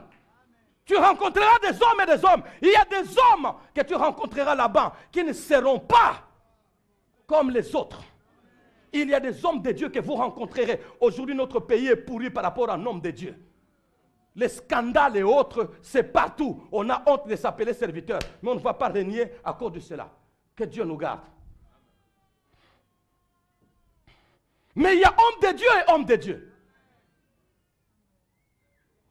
Tu rencontreras des hommes et des hommes. Il y a des hommes que tu rencontreras là-bas qui ne seront pas comme les autres. Il y a des hommes de Dieu que vous rencontrerez. Aujourd'hui, notre pays est pourri par rapport à un homme de Dieu. Les scandales et autres, c'est partout. On a honte de s'appeler serviteur, mais on ne va pas régner à cause de cela. Que Dieu nous garde. Mais il y a homme de Dieu et homme de Dieu.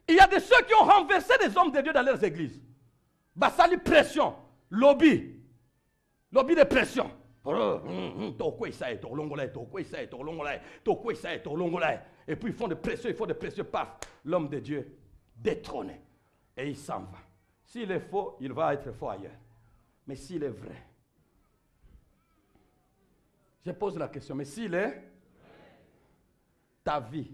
Il y a de ceux qui ont renversé des hommes de Dieu dans leurs églises. Bassali pression, lobby de pression. Et puis ils font des pressions, paf, l'homme de Dieu détrôné. Et il s'en va. S'il est faux, il va être faux ailleurs. Mais s'il est vrai, je pose la question, mais s'il est ta vie,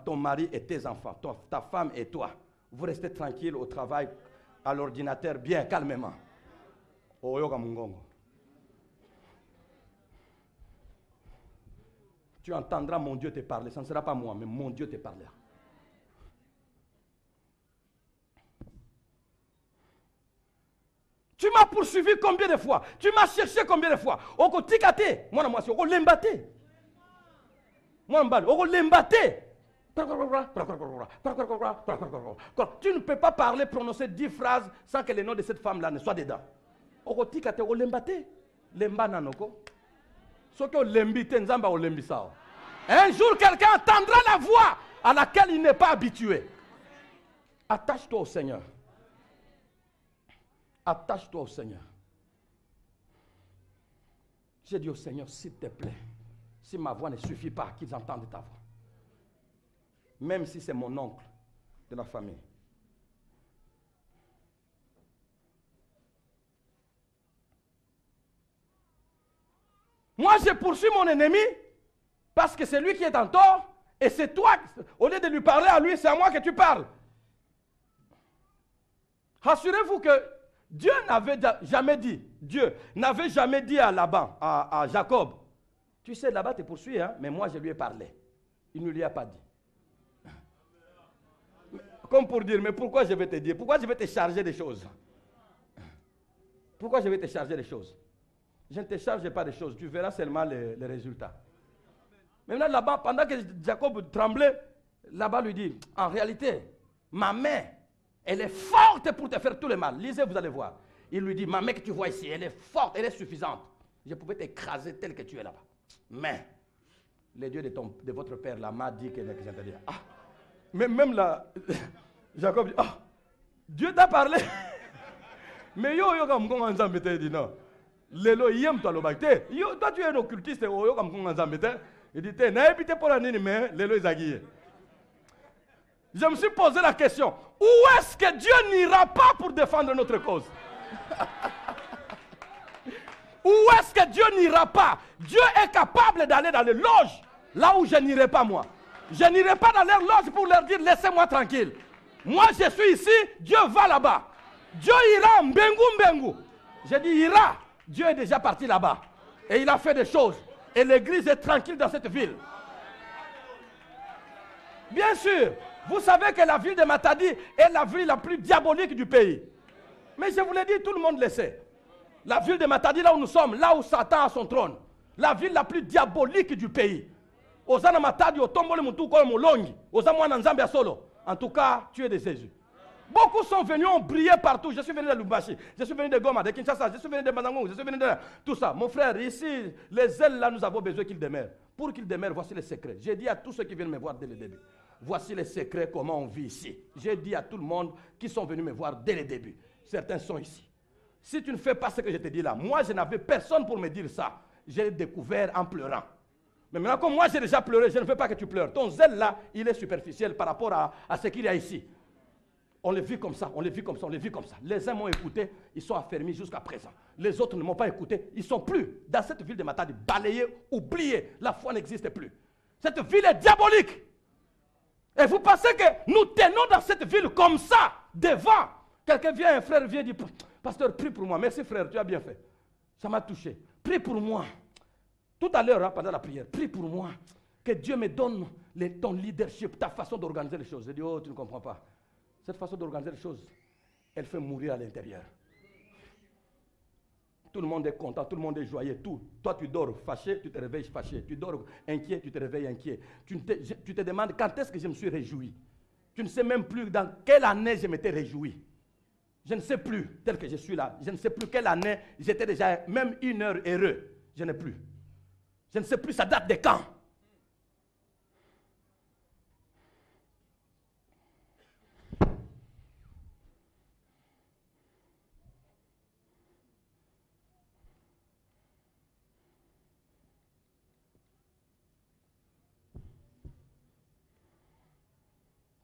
ton mari et tes enfants, ta femme et toi, vous restez tranquille au travail, à l'ordinateur, bien calmement. Tu entendras mon Dieu te parler. Ce ne sera pas moi, mais mon Dieu te parlera. Tu m'as poursuivi combien de fois? Tu m'as cherché combien de fois? Oko tikate, moi moi oko lembate. Moi mbal, oko lembate. Tu ne peux pas parler, prononcer 10 phrases sans que le nom de cette femme-là ne soit dedans. Oko tikate, oko lembate. Lemba nanoko. Ce que lembite nzamba o lembisa. Un jour, quelqu'un entendra la voix à laquelle il n'est pas habitué. Attache-toi au Seigneur. Attache-toi au Seigneur. J'ai dit au Seigneur, s'il te plaît, si ma voix ne suffit pas, qu'ils entendent ta voix. Même si c'est mon oncle de la famille. Moi, je poursuis mon ennemi parce que c'est lui qui est en tort et c'est toi, au lieu de lui parler à lui, c'est à moi que tu parles. Rassurez-vous que Dieu n'avait jamais dit à Laban, à Jacob, tu sais, Laban te poursuit, hein, mais moi je lui ai parlé. Il ne lui a pas dit. Comme pour dire, mais pourquoi je vais te dire? Pourquoi je vais te charger des choses? Pourquoi je vais te charger des choses? Je ne te charge pas des choses, tu verras seulement les résultats. Maintenant, là-bas, pendant que Jacob tremblait, là-bas lui dit, en réalité, ma main, elle est forte pour te faire tout le mal. Lisez, vous allez voir. Il lui dit, ma main que tu vois ici, elle est forte, elle est suffisante. Je pouvais t'écraser tel que tu es là-bas. Mais, le Dieu de votre père là m'a dit que je te dis, ah, mais même là, Jacob dit, ah, Dieu t'a parlé. Mais comme on dit non. Lelo yem toi l'obacté. Toi tu es un occultiste comme on s'embête. Il dit n'a habité pour la nuit mais lelo izagi. Je me suis posé la question, où est-ce que Dieu n'ira pas pour défendre notre cause? Où est-ce que Dieu n'ira pas? Dieu est capable d'aller dans les loges là où je n'irai pas moi. Je n'irai pas dans leurs loges pour leur dire laissez-moi tranquille. Moi je suis ici, Dieu va là-bas. Dieu ira mbengu. J'ai dit ira. Dieu est déjà parti là-bas. Et il a fait des choses. Et l'église est tranquille dans cette ville. Bien sûr, vous savez que la ville de Matadi est la ville la plus diabolique du pays. Mais je vous l'ai dit, tout le monde le sait. La ville de Matadi, là où nous sommes, là où Satan a son trône. La ville la plus diabolique du pays. Ozana Matadi, Otombole Mutuko Molongi, Ozamwana Nzambe Solo. En tout cas, tu es de Jésus. Beaucoup sont venus, ont brillé partout. Je suis venu de Lubumbashi, je suis venu de Goma, de Kinshasa, je suis venu de Manangong, je suis venu de tout ça. Mon frère, ici, les ailes là, nous avons besoin qu'ils demeurent. Pour qu'ils demeurent, voici les secrets. J'ai dit à tous ceux qui viennent me voir dès le début, voici les secrets, comment on vit ici. J'ai dit à tout le monde qui sont venus me voir dès le début. Certains sont ici. Si tu ne fais pas ce que je te dis là, moi je n'avais personne pour me dire ça. J'ai découvert en pleurant. Mais maintenant, comme moi j'ai déjà pleuré, je ne veux pas que tu pleures. Ton zèle là, il est superficiel par rapport à ce qu'il y a ici. On les vit comme ça, on les vit comme ça, on les vit comme ça. Les uns m'ont écouté, ils sont affermis jusqu'à présent. Les autres ne m'ont pas écouté, ils ne sont plus. Dans cette ville de Matadi, balayés, oubliés, la foi n'existe plus. Cette ville est diabolique. Et vous pensez que nous tenons dans cette ville comme ça, devant. Quelqu'un vient, un frère vient dire, pasteur, prie pour moi. Merci frère, tu as bien fait. Ça m'a touché. Prie pour moi. Tout à l'heure, hein, pendant la prière, prie pour moi. Que Dieu me donne ton leadership, ta façon d'organiser les choses. Je dis, oh, tu ne comprends pas. Cette façon d'organiser les choses, elle fait mourir à l'intérieur. Tout le monde est content, tout le monde est joyeux, tout. Toi, tu dors fâché, tu te réveilles fâché. Tu dors inquiet, tu te réveilles inquiet. Tu te demandes quand est-ce que je me suis réjoui. Tu ne sais même plus dans quelle année je m'étais réjoui. Je ne sais plus, tel que je suis là. Je ne sais plus quelle année j'étais déjà, même une heure heureux. Je n'ai plus. Je ne sais plus, ça date de quand.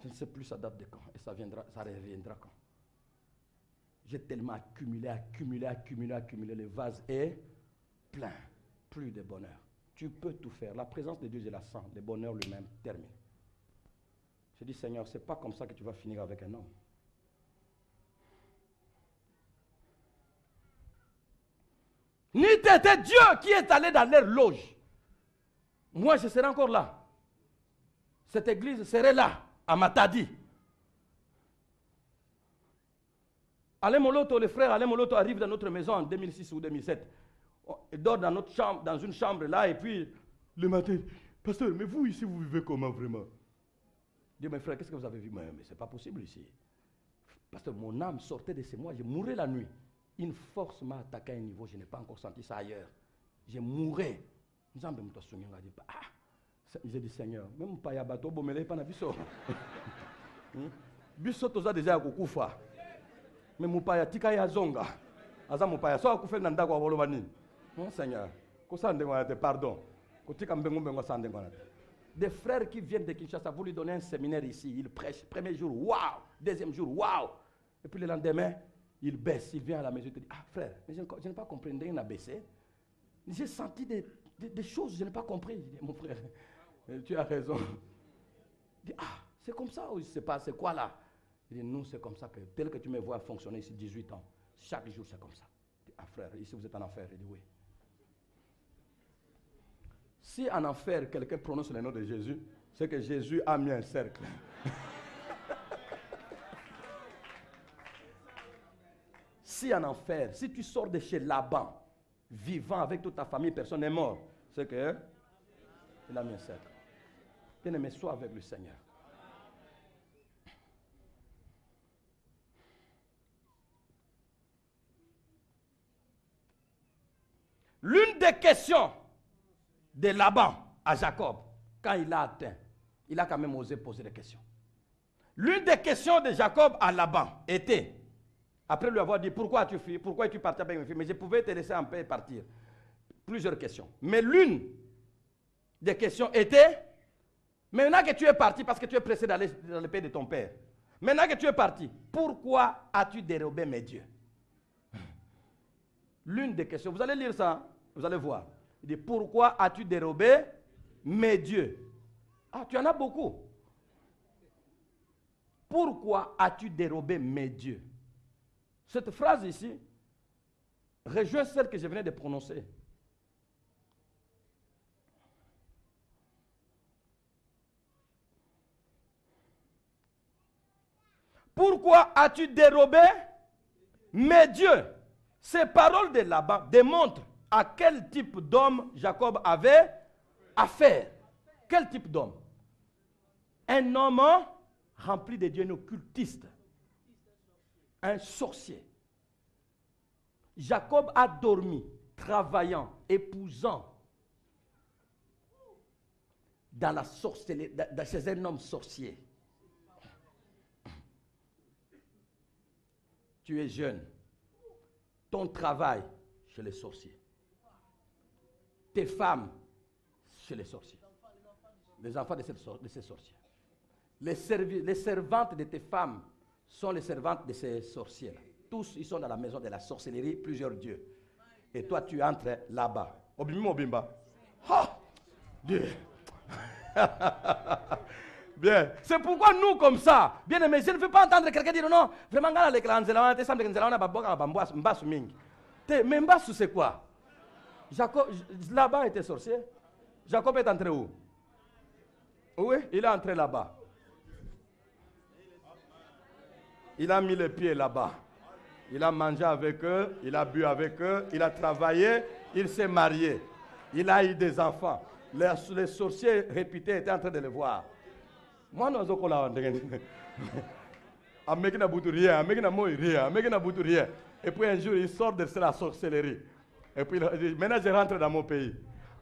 Je ne sais plus ça date de quand et ça reviendra quand. J'ai tellement accumulé, le vase est plein, plus de bonheur. Tu peux tout faire, la présence de Dieu je la sens, le bonheur lui-même termine. Je dis Seigneur, ce n'est pas comme ça que tu vas finir avec un homme. Ni t'étais Dieu qui est allé dans leur loge. Moi je serai encore là. Cette église serait là. À Matadi. Alain Moloto, le frère Alain Moloto arrive dans notre maison en 2006 ou 2007. Il dort dans notre chambre, dans une chambre là, et puis le matin, pasteur, mais vous ici, vous vivez comment vraiment? Je dis, mes frères, qu'est-ce que vous avez vu? Mais c'est pas possible ici. Pasteur, mon âme sortait de chez moi, je mourais la nuit. Une force m'a attaqué à un niveau, je n'ai pas encore senti ça ailleurs. Je mourais. J'ai dit, Seigneur, même pas y a bateau, bon, mais là, il n'y a pas de biso. Biso, tout ça déjà à Koufa. Mais mon paya, tika ya zonga. Aza mon paya, soit Koufé Nanda kwa Wolobani. Non, Seigneur, pardon. Des frères qui viennent de Kinshasa, vous lui donnez un séminaire ici, il prêche. Premier jour, waouh. Deuxième jour, waouh. Et puis le lendemain, il baisse, il vient à la maison, il te dit, ah frère, mais je n'ai pas compris, il a baissé. J'ai senti des choses, je n'ai pas compris. Je dis, mon frère, tu as raison. Il dit, ah, c'est comme ça ou je ne sais pas, c'est quoi là? Il dit, non, c'est comme ça que, tel que tu me vois fonctionner ici 18 ans, chaque jour c'est comme ça. Il dit, ah frère, ici vous êtes en enfer. Il dit, oui. Si en enfer, quelqu'un prononce le nom de Jésus, c'est que Jésus a mis un cercle. Si en enfer, si tu sors de chez Laban, vivant avec toute ta famille, personne n'est mort, c'est que il a mis un cercle. Bien-aimé, sois avec le Seigneur. L'une des questions de Laban à Jacob, quand il l'a atteint, il a quand même osé poser des questions. L'une des questions de Jacob à Laban était, après lui avoir dit, pourquoi as-tu fui, pourquoi es-tu parti avec mes filles, mais je pouvais te laisser en paix et partir. Plusieurs questions. Mais l'une des questions était, maintenant que tu es parti, parce que tu es pressé d'aller dans le pays de ton père, maintenant que tu es parti, pourquoi as-tu dérobé mes dieux? L'une des questions, vous allez lire ça, vous allez voir. Il dit, pourquoi as-tu dérobé mes dieux? Ah, tu en as beaucoup. Pourquoi as-tu dérobé mes dieux? Cette phrase ici rejoint celle que je venais de prononcer. Pourquoi as-tu dérobé mes dieux? Ces paroles de Laban démontrent à quel type d'homme Jacob avait affaire. Quel type d'homme? Un homme rempli de dieux, un occultiste, un sorcier. Jacob a dormi, travaillant, épousant dans la sorcellerie, chez un homme sorcier. Tu es jeune. Ton travail chez les sorciers. Tes femmes chez les sorciers. Les enfants de ces sorciers. Les servantes de tes femmes sont les servantes de ces sorciers-là. Tous, ils sont dans la maison de la sorcellerie, plusieurs dieux. Et toi, tu entres là-bas. Obimimo Bimba. Ah! Dieu. Bien. C'est pourquoi nous, comme ça, bien aimé, je ne veux pas entendre quelqu'un dire non, vraiment, mais Mbassou, c'est quoi? Jacob, là-bas était sorcier. Jacob est entré où? Oui, il est entré là-bas. Il a mis les pieds là-bas. Il a mangé avec eux, il a bu avec eux, il a travaillé, il s'est marié. Il a eu des enfants. Les sorciers réputés étaient en train de le voir. Moi, nous avons rien. Et puis un jour, il sort de la sorcellerie. Et puis, maintenant, je rentre dans mon pays.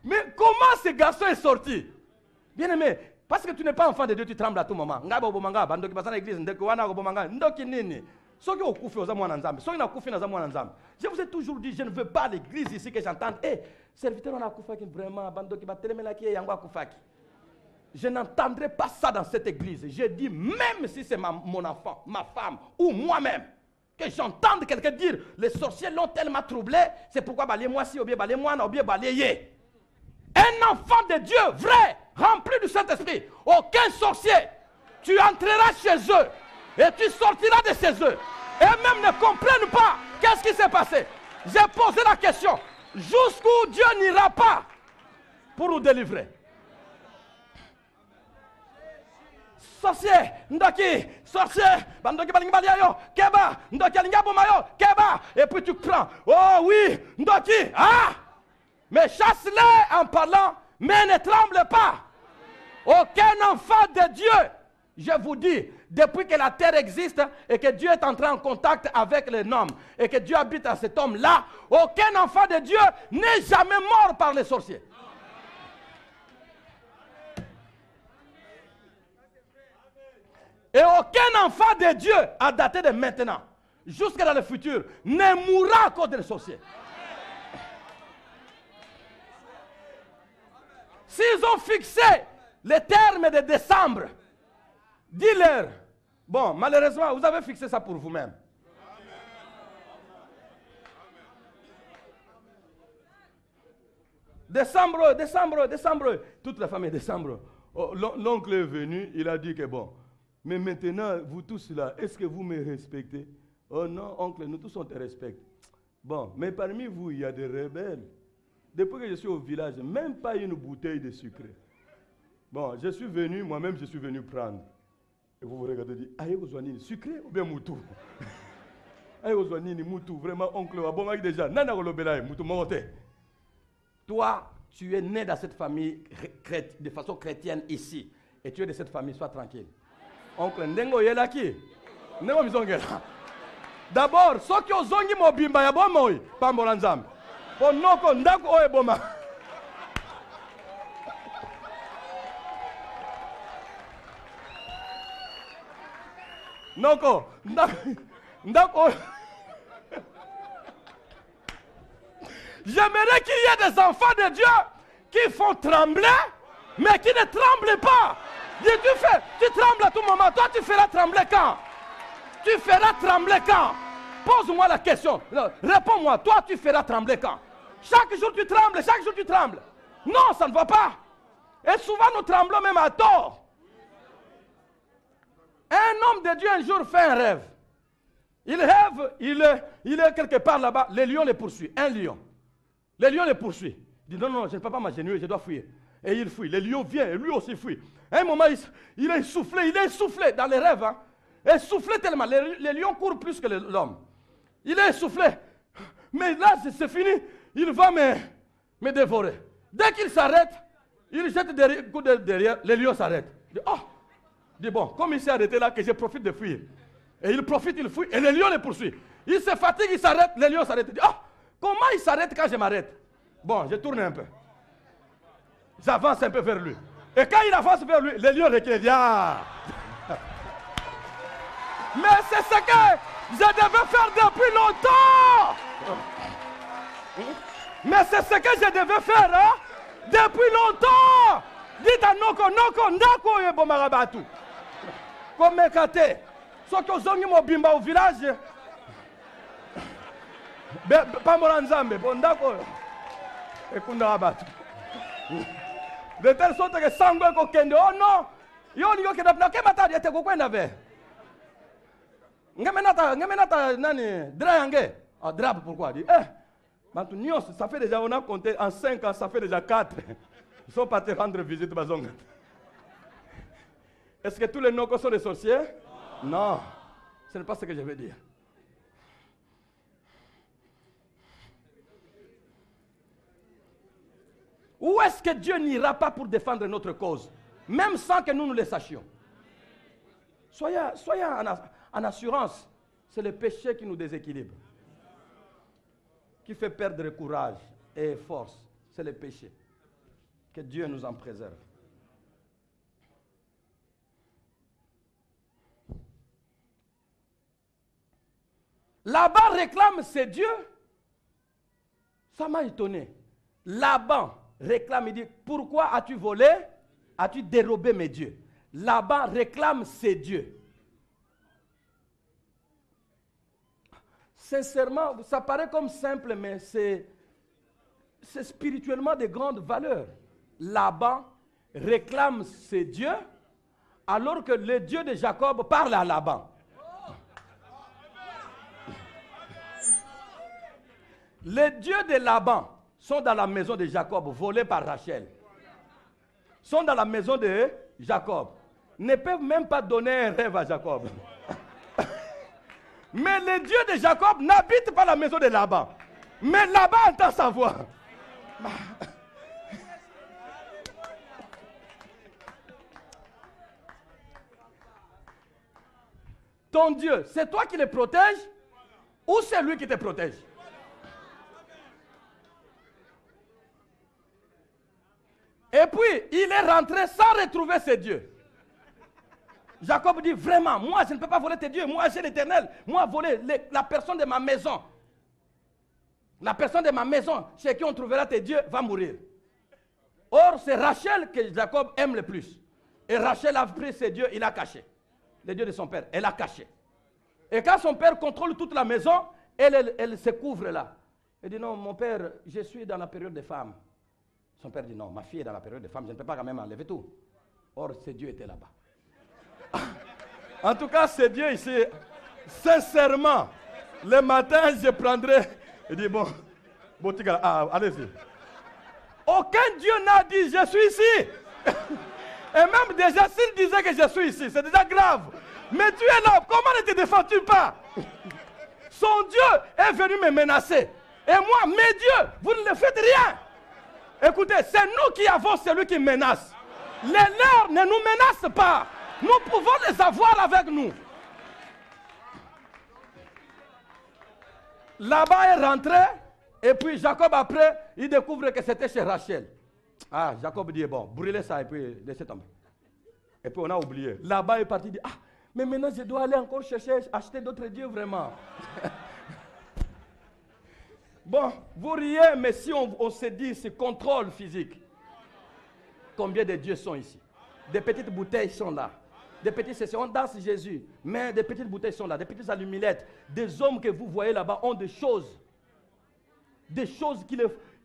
Mais comment ce garçon est sorti? Bien aimé, parce que tu n'es pas enfant de Dieu, tu trembles à tout moment. Je vous ai toujours dit, je ne veux pas l'église ici que j'entende. Hé, serviteur, on a Koufaki vraiment. Je n'entendrai pas ça dans cette église. Je dis, même si c'est mon enfant, ma femme ou moi-même, que j'entende quelqu'un dire, les sorciers l'ont tellement troublé, c'est pourquoi balayez-moi si, ou bien balayez-moi, ou bien balayez. Un enfant de Dieu vrai, rempli du Saint-Esprit, aucun sorcier, tu entreras chez eux et tu sortiras de chez eux. Et même ne comprennent pas qu'est-ce qui s'est passé. J'ai posé la question, jusqu'où Dieu n'ira pas pour nous délivrer. Sorcier, ndoki, sorcier, bandoki balingbalio, keba, ndoki alingabo mayo, keba, et puis tu prends, oh oui, ndoki, ah, mais chasse-les en parlant, mais ne tremble pas. Aucun enfant de Dieu, je vous dis, depuis que la terre existe et que Dieu est entré en contact avec les hommes et que Dieu habite à cet homme-là, aucun enfant de Dieu n'est jamais mort par les sorciers. Et aucun enfant de Dieu, à dater de maintenant, jusqu'à dans le futur, ne mourra à cause des sorciers. S'ils ont fixé les termes de décembre, dis-leur, bon, malheureusement, vous avez fixé ça pour vous-même. Décembre, toute la famille, décembre. Oh, l'oncle est venu, il a dit que bon, mais maintenant, vous tous là, est-ce que vous me respectez? Oh non, oncle, nous tous on te respecte. Bon, mais parmi vous, il y a des rebelles. Depuis que je suis au village, même pas une bouteille de sucre. Bon, je suis venu, moi-même, je suis venu prendre. Et vous vous regardez et dites, aïe, vous avez sucré ou bien moutou? Aïe, vous avez moutou, vraiment, oncle, bon, déjà, nana golobela, moutou, monte. Toi, tu es né dans cette famille de façon chrétienne ici. Et tu es de cette famille, sois tranquille. Oncle, ndengo yelaki. Ndengo mizongela. D'abord, ceux qui ont zongi mobimba ya bomoi, pas moranzam. Pour noko ndako oye boma. Noko ndako. J'aimerais qu'il y ait des enfants de Dieu qui font trembler, mais qui ne tremblent pas. Dis, tu trembles à tout moment. Toi, tu feras trembler quand? Tu feras trembler quand? Pose-moi la question. Réponds-moi. Toi, tu feras trembler quand? Chaque jour, tu trembles. Chaque jour, tu trembles. Non, ça ne va pas. Et souvent, nous tremblons même à tort. Un homme de Dieu, un jour, fait un rêve. Il rêve, il est quelque part là-bas. Les lions les poursuivent. Un lion. Les lions les poursuivent. Il dit, non, je ne peux pas m'agenouiller, je dois fuir. Et il fuit. Les lions viennent et lui aussi fuit. À un moment, il est essoufflé dans les rêves. Hein. Essoufflé tellement. Les lions courent plus que l'homme. Il est essoufflé. Mais là, c'est fini. Il va me dévorer. Dès qu'il s'arrête, il jette des coups derrière. Les lions s'arrêtent. Il dit, oh! Il dit, bon, comme il s'est arrêté là, que je profite de fuir. Et il profite, il fuit. Et les lions les poursuivent. Il se fatigue, il s'arrête. Les lions s'arrêtent. Il dit, oh! Comment il s'arrête quand je m'arrête? Bon, je tourne un peu. J'avance un peu vers lui. Et quand il avance vers lui, les lions reculent. Ah. Mais c'est ce que je devais faire depuis longtemps. Mais c'est ce que je devais faire. Hein? Depuis longtemps. Dites à Noko, Ndako ye Bomarabatu. Comme Mekate. Ceux qui ont mon bimba au village. Pas Moranzambe, Bondako. Et Kundarabatu. De telle sorte que Sango Kokende, oh non. Yo ni yo kedapna kemata yete kokwenda ve. Ngemenata nani drayange. Ah drap pourquoi dit Bantu Nyos, ça fait déjà on a compté en 5 ans, ça fait déjà 4. Ils sont partis rendre visite Bazonga. Est-ce que tous les Noko sont des sorciers? Non. Ce n'est pas ce que je veux dire. Où est-ce que Dieu n'ira pas pour défendre notre cause, même sans que nous le sachions? Soyez en assurance. C'est le péché qui nous déséquilibre, qui fait perdre courage et force. C'est le péché. Que Dieu nous en préserve. Laban réclame ses dieux. Ça m'a étonné. Laban réclame, il dit, pourquoi as-tu volé? As-tu dérobé mes dieux? Laban réclame ses dieux. Sincèrement, ça paraît comme simple, mais c'est spirituellement de grande valeur. Laban réclame ses dieux, alors que le Dieu de Jacob parle à Laban. Les dieux de Laban sont dans la maison de Jacob, volés par Rachel. Sont dans la maison de Jacob. Ne peuvent même pas donner un rêve à Jacob. Mais les dieux de Jacob n'habitent pas la maison de Laban. Mais Laban entend sa voix. Ton Dieu, c'est toi qui le protèges ou c'est lui qui te protège? Et puis, il est rentré sans retrouver ses dieux. Jacob dit, vraiment, moi je ne peux pas voler tes dieux, moi j'ai l'Éternel, moi voler la personne de ma maison. La personne de ma maison, chez qui on trouvera tes dieux, va mourir. Or, c'est Rachel que Jacob aime le plus. Et Rachel a pris ses dieux, il a caché. Les dieux de son père, elle a caché. Et quand son père contrôle toute la maison, elle se couvre là. Elle dit, non, mon père, je suis dans la période des femmes. Son père dit, non, ma fille est dans la période des femmes, je ne peux pas quand même enlever tout. Or, ces dieux étaient là-bas. En tout cas, ces dieux ici, sincèrement, le matin, je prendrai. Il dit, bon, allez-y. Aucun Dieu n'a dit, je suis ici. Et même déjà, s'il disait que je suis ici, c'est déjà grave. Mais tu es là, comment ne te défends-tu pas? Son Dieu est venu me menacer. Et moi, mes dieux, vous ne le faites rien. Écoutez, c'est nous qui avons celui qui menace. Les leurs ne nous menacent pas. Nous pouvons les avoir avec nous. Là-bas est rentré, et puis Jacob après, il découvre que c'était chez Rachel. Ah, Jacob dit, bon, brûlez ça et puis laissez tomber. Et puis on a oublié. Là-bas est parti, il dit, ah, mais maintenant je dois aller encore chercher, acheter d'autres dieux vraiment. Bon, vous riez, mais si on se dit, c'est contrôle physique. Combien de dieux sont ici? Des petites bouteilles sont là. Des petites sessions, on danse Jésus, mais des petites bouteilles sont là, des petites allumettes. Des hommes que vous voyez là-bas ont des choses. Des choses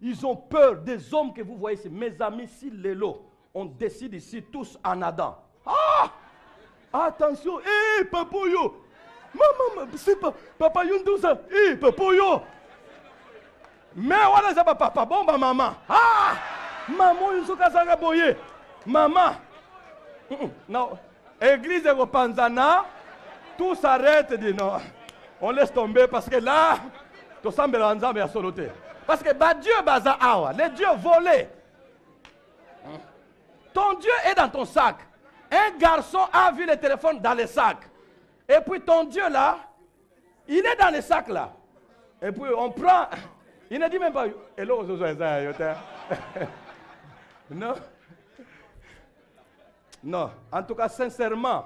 ils ont peur, des hommes que vous voyez ici. Mes amis, si Lélo, on décide ici tous en Adam. Ah! Attention, Papoyo! Maman, c'est pas Papa Yundouza, Papoyo! Mais voilà, ça va papa, bon, maman. Ah! Maman, il s'est boyé. Maman. Non. Église de Panzana, tout s'arrête, dit non. On laisse tomber parce que là, tout semble ensemble à soloter. Parce que bah, Dieu baza awa, les dieux volés. Ton Dieu est dans ton sac. Un garçon a vu le téléphone dans le sac. Et puis ton Dieu là, il est dans le sac là. Et puis on prend, il ne dit même pas, hello, non. Non, en tout cas, sincèrement,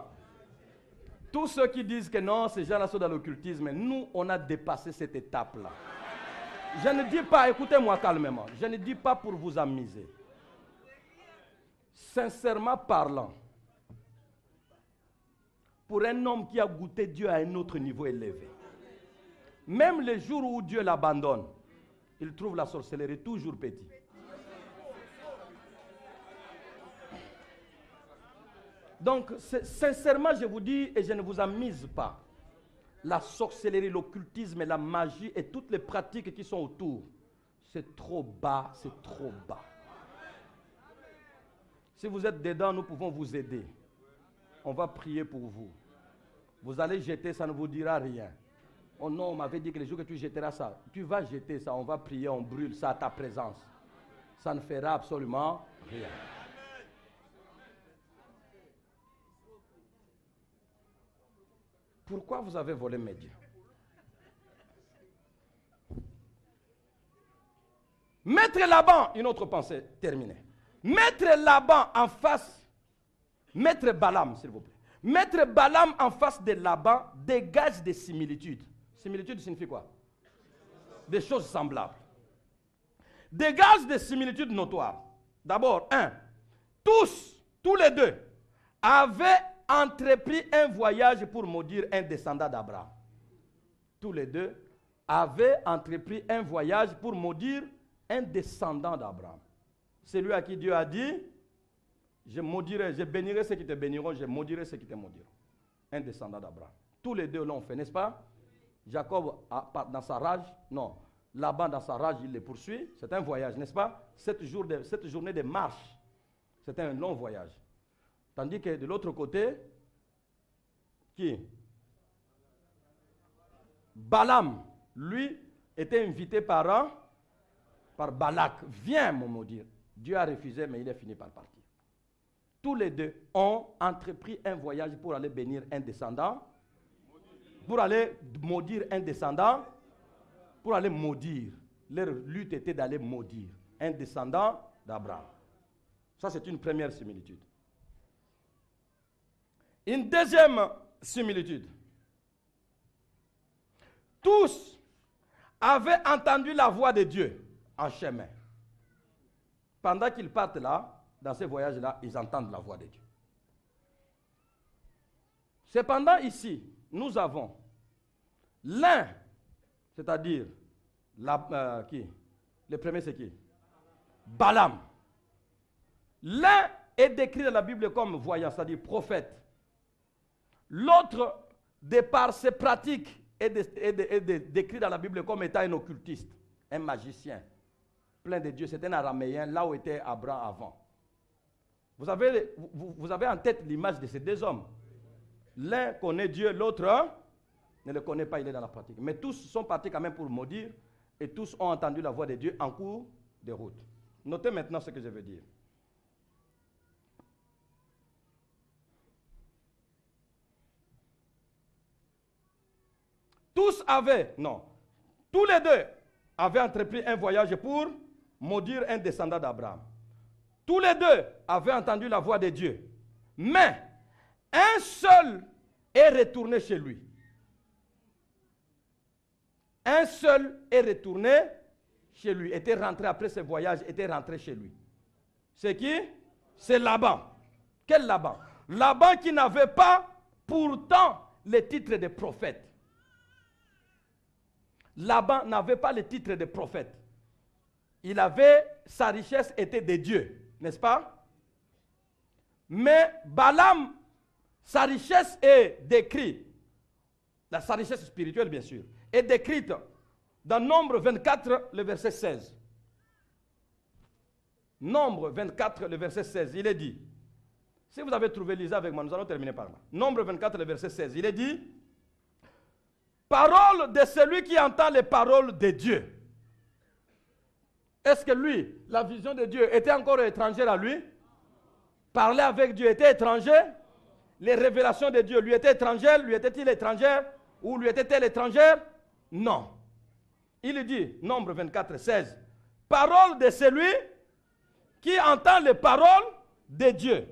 tous ceux qui disent que non, ces gens-là sont dans l'occultisme, nous, on a dépassé cette étape-là. Je ne dis pas, écoutez-moi calmement, je ne dis pas pour vous amuser. sincèrement parlant, pour un homme qui a goûté Dieu à un autre niveau élevé, même les jours où Dieu l'abandonne, il trouve la sorcellerie toujours petit. Donc, sincèrement, je vous dis, et je ne vous amise pas, la sorcellerie, l'occultisme, la magie et toutes les pratiques qui sont autour, c'est trop bas, c'est trop bas. Si vous êtes dedans, nous pouvons vous aider. On va prier pour vous. Vous allez jeter, ça ne vous dira rien. Oh non, on m'avait dit que les jours que tu jetteras ça, tu vas jeter ça, on va prier, on brûle ça à ta présence. Ça ne fera absolument rien. Pourquoi vous avez volé mes dieux? Mettre Laban, une autre pensée terminée. Mettre Laban en face, mettre Balaam, s'il vous plaît. Mettre Balaam en face de Laban dégage des similitudes. Similitude signifie quoi? Des choses semblables. Dégage des similitudes notoires. D'abord, tous les deux, avaient entrepris un voyage pour maudire un descendant d'Abraham. Tous les deux avaient entrepris un voyage pour maudire un descendant d'Abraham. Celui à qui Dieu a dit, je maudirai, je bénirai ceux qui te béniront, je maudirai ceux qui te maudiront. Un descendant d'Abraham. Tous les deux l'ont fait, n'est-ce pas? Jacob, dans sa rage, non. Laban, dans sa rage, il les poursuit. C'est un voyage, n'est-ce pas? Cette journée de marche, c'est un long voyage. Tandis que de l'autre côté, qui? Balaam, lui, était invité par Balak. Viens, mon maudire. Dieu a refusé, mais il est fini par partir. Tous les deux ont entrepris un voyage pour aller bénir un descendant, pour aller maudire un descendant, pour aller maudire. Leur lutte était d'aller maudire un descendant d'Abraham. Ça, c'est une première similitude. Une deuxième similitude. Tous avaient entendu la voix de Dieu en chemin. Pendant qu'ils partent là, dans ces voyages-là, ils entendent la voix de Dieu. Cependant, ici, nous avons l'un, c'est-à-dire, qui? Le premier, c'est qui? Balaam. L'un est décrit dans la Bible comme voyant, c'est-à-dire prophète. L'autre, de par ses pratiques, est décrit dans la Bible comme étant un occultiste, un magicien, plein de Dieu. C'était un araméen, là où était Abraham avant. Vous avez en tête l'image de ces deux hommes. L'un connaît Dieu, l'autre ne le connaît pas, il est dans la pratique. Mais tous sont partis quand même pour maudire, et tous ont entendu la voix de Dieu en cours de route. Notez maintenant ce que je veux dire. Tous les deux avaient entrepris un voyage pour maudire un descendant d'Abraham. Tous les deux avaient entendu la voix de Dieu. Mais un seul est retourné chez lui. Un seul est retourné chez lui. Était rentré après ce voyage, était rentré chez lui. C'est qui? C'est Laban. Quel Laban? Laban qui n'avait pas pourtant le titre de prophète. Laban n'avait pas le titre de prophète. Sa richesse était de Dieu, n'est-ce pas? Mais Balaam, sa richesse est décrite, sa richesse spirituelle bien sûr, est décrite dans Nombre 24, le verset 16. Nombre 24, le verset 16, il est dit, si vous avez trouvé, lisez avec moi, nous allons terminer par là. Nombre 24, le verset 16, il est dit, parole de celui qui entend les paroles de Dieu. Est-ce que lui, la vision de Dieu était encore étrangère à lui? Parler avec Dieu était étranger? Les révélations de Dieu lui étaient étrangères? Lui était-il étrangère? Ou lui était-elle étrangère? Non. Il dit, Nombre 24, 16, parole de celui qui entend les paroles de Dieu.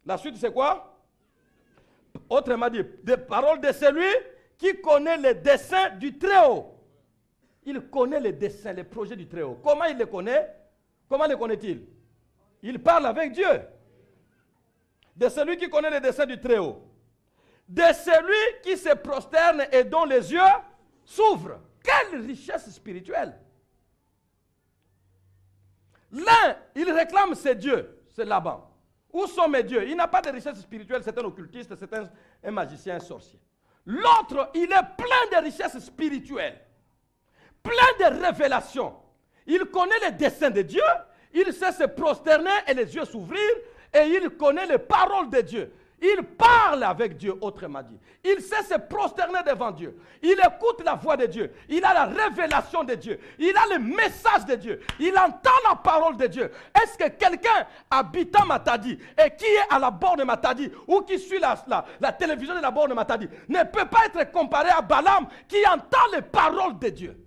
La suite, c'est quoi? Autrement dit, des paroles de celui qui connaît les desseins du Très-Haut. Il connaît les desseins, les projets du Très-Haut. Comment il les connaît? Comment les connaît-il? Il parle avec Dieu. De celui qui connaît les desseins du Très-Haut. De celui qui se prosterne et dont les yeux s'ouvrent. Quelle richesse spirituelle! L'un, il réclame ses dieux, c'est Laban. Où sont mes dieux? Il n'a pas de richesse spirituelle, c'est un occultiste, c'est un magicien, un sorcier. L'autre, il est plein de richesses spirituelles, plein de révélations. Il connaît les desseins de Dieu, il sait se prosterner et les yeux s'ouvrir, et il connaît les paroles de Dieu. Il parle avec Dieu, autrement dit. Il sait se prosterner devant Dieu. Il écoute la voix de Dieu. Il a la révélation de Dieu. Il a le message de Dieu. Il entend la parole de Dieu. Est-ce que quelqu'un habitant Matadi et qui est à la borne de Matadi ou qui suit la télévision de la borne de Matadi ne peut pas être comparé à Balaam qui entend les paroles de Dieu?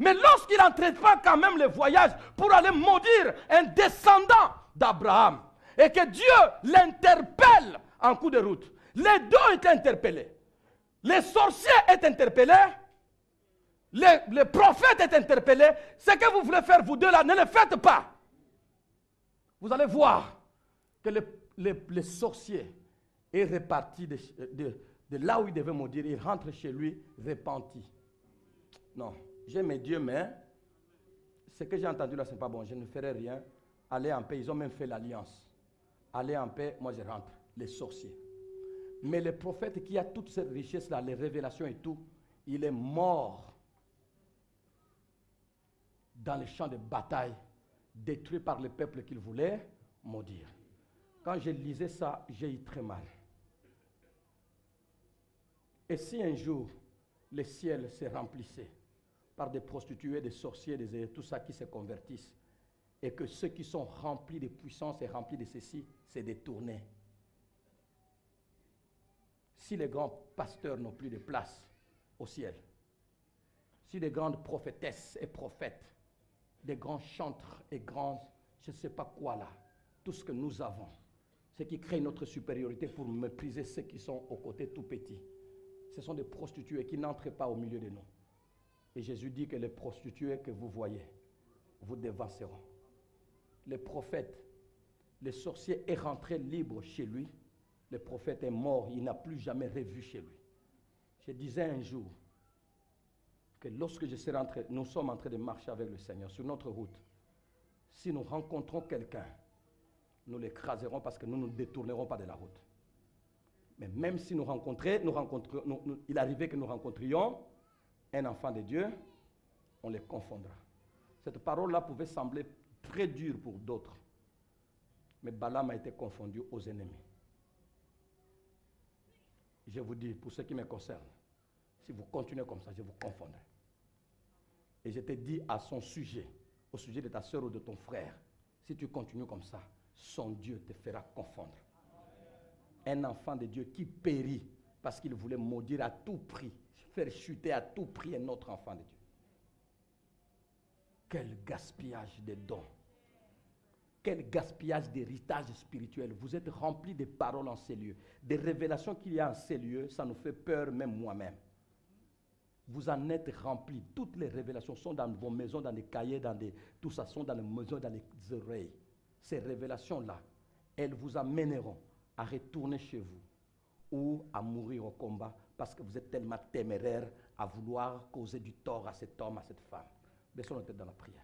Mais lorsqu'il entreprend quand même le voyage pour aller maudire un descendant d'Abraham, et que Dieu l'interpelle en cours de route. Les deux étaient interpellés. Les sorciers étaient interpellés. Les prophètes étaient interpellés. Ce que vous voulez faire, vous deux là, ne le faites pas. Vous allez voir que les sorciers est reparti de là où il devait maudire. Il rentre chez lui repenti. Non, j'ai mes dieux, mais ce que j'ai entendu là, ce n'est pas bon. Je ne ferai rien. Allez en paix. Ils ont même fait l'alliance. Allez en paix, moi je rentre, les sorciers. Mais le prophète qui a toute cette richesse-là, les révélations et tout, il est mort dans les champs de bataille, détruit par le peuple qu'il voulait maudire. Quand je lisais ça, j'ai eu très mal. Et si un jour, le ciel se remplissait par des prostituées, des sorciers, tout ça qui se convertissent, et que ceux qui sont remplis de puissance et remplis de ceci se détournent. Si les grands pasteurs n'ont plus de place au ciel, si les grandes prophétesses et prophètes, des grands chantres et grands, je ne sais pas quoi là, tout ce que nous avons, ce qui crée notre supériorité pour mépriser ceux qui sont aux côtés tout petits, ce sont des prostituées qui n'entrent pas au milieu de nous. Et Jésus dit que les prostituées que vous voyez, vous devanceront. Le prophète, le sorcier est rentré libre chez lui. Le prophète est mort, il n'a plus jamais revu chez lui. Je disais un jour que lorsque nous sommes en train de marcher avec le Seigneur sur notre route, si nous rencontrons quelqu'un, nous l'écraserons parce que nous ne nous détournerons pas de la route. Mais même si il arrivait que nous rencontrions un enfant de Dieu, on les confondra. Cette parole-là pouvait sembler très dur pour d'autres. Mais Balaam a été confondu aux ennemis. Je vous dis, pour ce qui me concerne, si vous continuez comme ça, je vous confondrai. Et je te dis à son sujet, au sujet de ta soeur ou de ton frère, si tu continues comme ça, son Dieu te fera confondre. Un enfant de Dieu qui périt parce qu'il voulait maudire à tout prix, faire chuter à tout prix un autre enfant de Dieu. Quel gaspillage de dons. Quel gaspillage d'héritage spirituel. Vous êtes remplis de paroles en ces lieux. Des révélations qu'il y a en ces lieux, ça nous fait peur, même moi-même. Vous en êtes remplis. Toutes les révélations sont dans vos maisons, dans les cahiers, tout ça sont dans les maisons, dans les oreilles. Ces révélations-là, elles vous amèneront à retourner chez vous ou à mourir au combat parce que vous êtes tellement téméraire à vouloir causer du tort à cet homme, à cette femme. Baissons nos têtes dans la prière.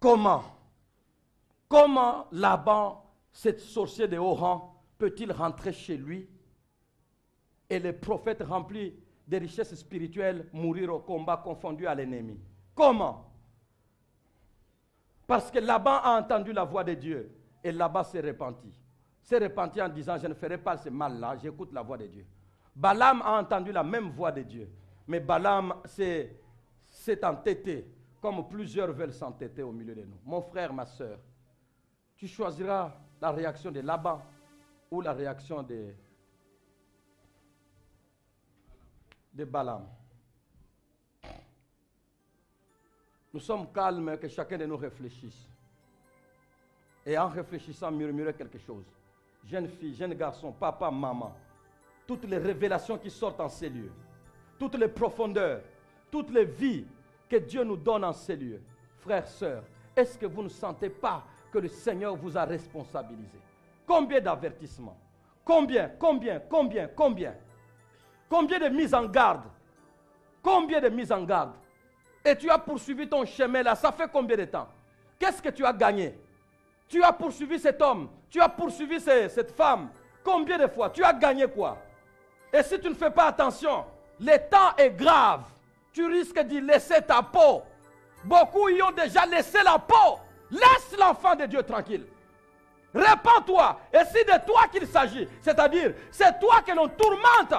Comment Laban, cet sorcier de haut rang, peut-il rentrer chez lui et les prophètes remplis de richesses spirituelles mourir au combat confondus à l'ennemi? Comment? Parce que Laban a entendu la voix de Dieu et Laban s'est repenti. S'est repenti en disant, je ne ferai pas ce mal-là, j'écoute la voix de Dieu. Balaam a entendu la même voix de Dieu, mais Balaam s'est entêté, comme plusieurs veulent s'entêter au milieu de nous. Mon frère, ma soeur, tu choisiras la réaction de Laban ou la réaction de Balaam. Nous sommes calmes, que chacun de nous réfléchisse. Et en réfléchissant, murmurer quelque chose. Jeune fille, jeune garçon, papa, maman, toutes les révélations qui sortent en ces lieux, toutes les profondeurs, toutes les vies que Dieu nous donne en ces lieux. Frères, sœurs, est-ce que vous ne sentez pas que le Seigneur vous a responsabilisé? Combien d'avertissements? Combien de mises en garde? Combien de mises en garde? Et tu as poursuivi ton chemin là, ça fait combien de temps? Qu'est-ce que tu as gagné? Tu as poursuivi cet homme, tu as poursuivi cette femme. Combien de fois? Tu as gagné quoi? Et si tu ne fais pas attention, le temps est grave. Tu risques d'y laisser ta peau. Beaucoup y ont déjà laissé la peau. Laisse l'enfant de Dieu tranquille. Répands-toi. Et c'est de toi qu'il s'agit. C'est-à-dire, c'est toi que l'on tourmente.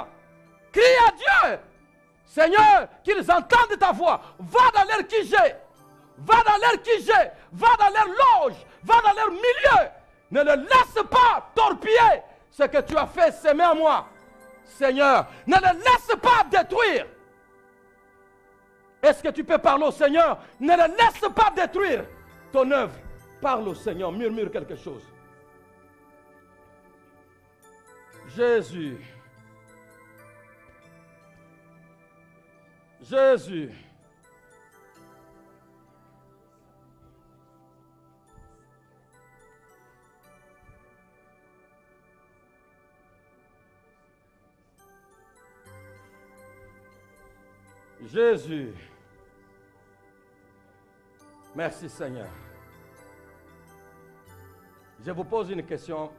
Crie à Dieu. Seigneur, qu'ils entendent ta voix. Va dans leur QG. Va dans leur QG. Va dans leur loge. Va dans leur milieu. Ne le laisse pas torpiller ce que tu as fait s'aimer à moi. Seigneur, ne le laisse pas détruire. Est-ce que tu peux parler au Seigneur? Ne le laisse pas détruire ton œuvre. Parle au Seigneur, murmure quelque chose. Jésus. Jésus. Jésus. Merci Seigneur. Je vous pose une question.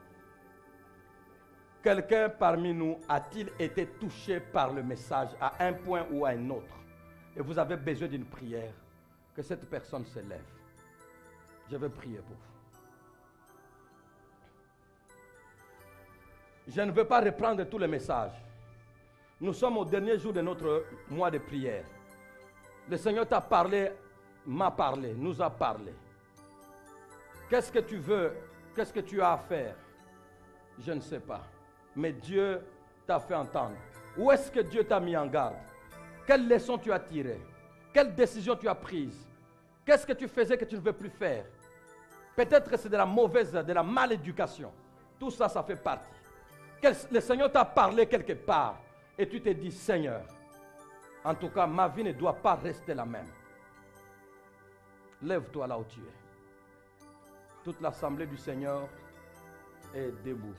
Quelqu'un parmi nous a-t-il été touché par le message à un point ou à un autre? Et vous avez besoin d'une prière, que cette personne se lève. Je vais prier pour vous. Je ne veux pas reprendre tous les messages. Nous sommes au dernier jour de notre mois de prière. Le Seigneur t'a parlé, m'a parlé, nous a parlé. Qu'est-ce que tu veux? Qu'est-ce que tu as à faire? Je ne sais pas. Mais Dieu t'a fait entendre. Où est-ce que Dieu t'a mis en garde? Quelle leçon tu as tirée? Quelle décision tu as prise? Qu'est-ce que tu faisais que tu ne veux plus faire? Peut-être que c'est de la mauvaise, de la maléducation. Tout ça, ça fait partie. Le Seigneur t'a parlé quelque part. Et tu te dis, Seigneur, en tout cas, ma vie ne doit pas rester la même. Lève-toi là où tu es. Toute l'assemblée du Seigneur est debout.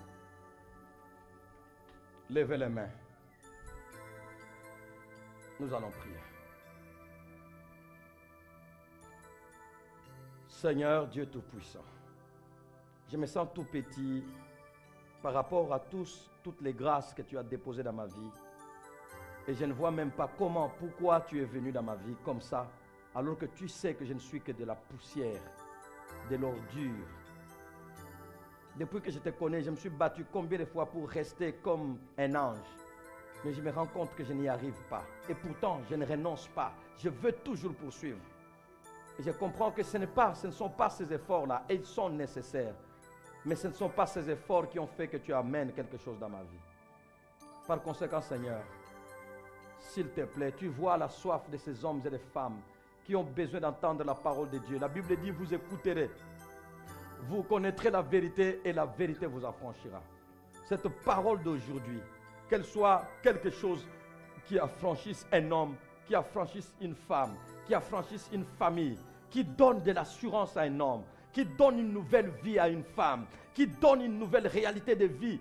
Levez les mains. Nous allons prier. Seigneur Dieu Tout-Puissant, je me sens tout petit par rapport à toutes les grâces que tu as déposées dans ma vie. Et je ne vois même pas comment, pourquoi tu es venu dans ma vie comme ça, alors que tu sais que je ne suis que de la poussière, de l'ordure. Depuis que je te connais, je me suis battu combien de fois pour rester comme un ange. Mais je me rends compte que je n'y arrive pas. Et pourtant, je ne renonce pas. Je veux toujours poursuivre. Et je comprends que ce ne sont pas ces efforts-là, et ils sont nécessaires. Mais ce ne sont pas ces efforts qui ont fait que tu amènes quelque chose dans ma vie. Par conséquent, Seigneur, s'il te plaît, tu vois la soif de ces hommes et des femmes qui ont besoin d'entendre la parole de Dieu. La Bible dit, vous écouterez, vous connaîtrez la vérité et la vérité vous affranchira. Cette parole d'aujourd'hui, qu'elle soit quelque chose qui affranchisse un homme, qui affranchisse une femme, qui affranchisse une famille, qui donne de l'assurance à un homme, qui donne une nouvelle vie à une femme, qui donne une nouvelle réalité de vie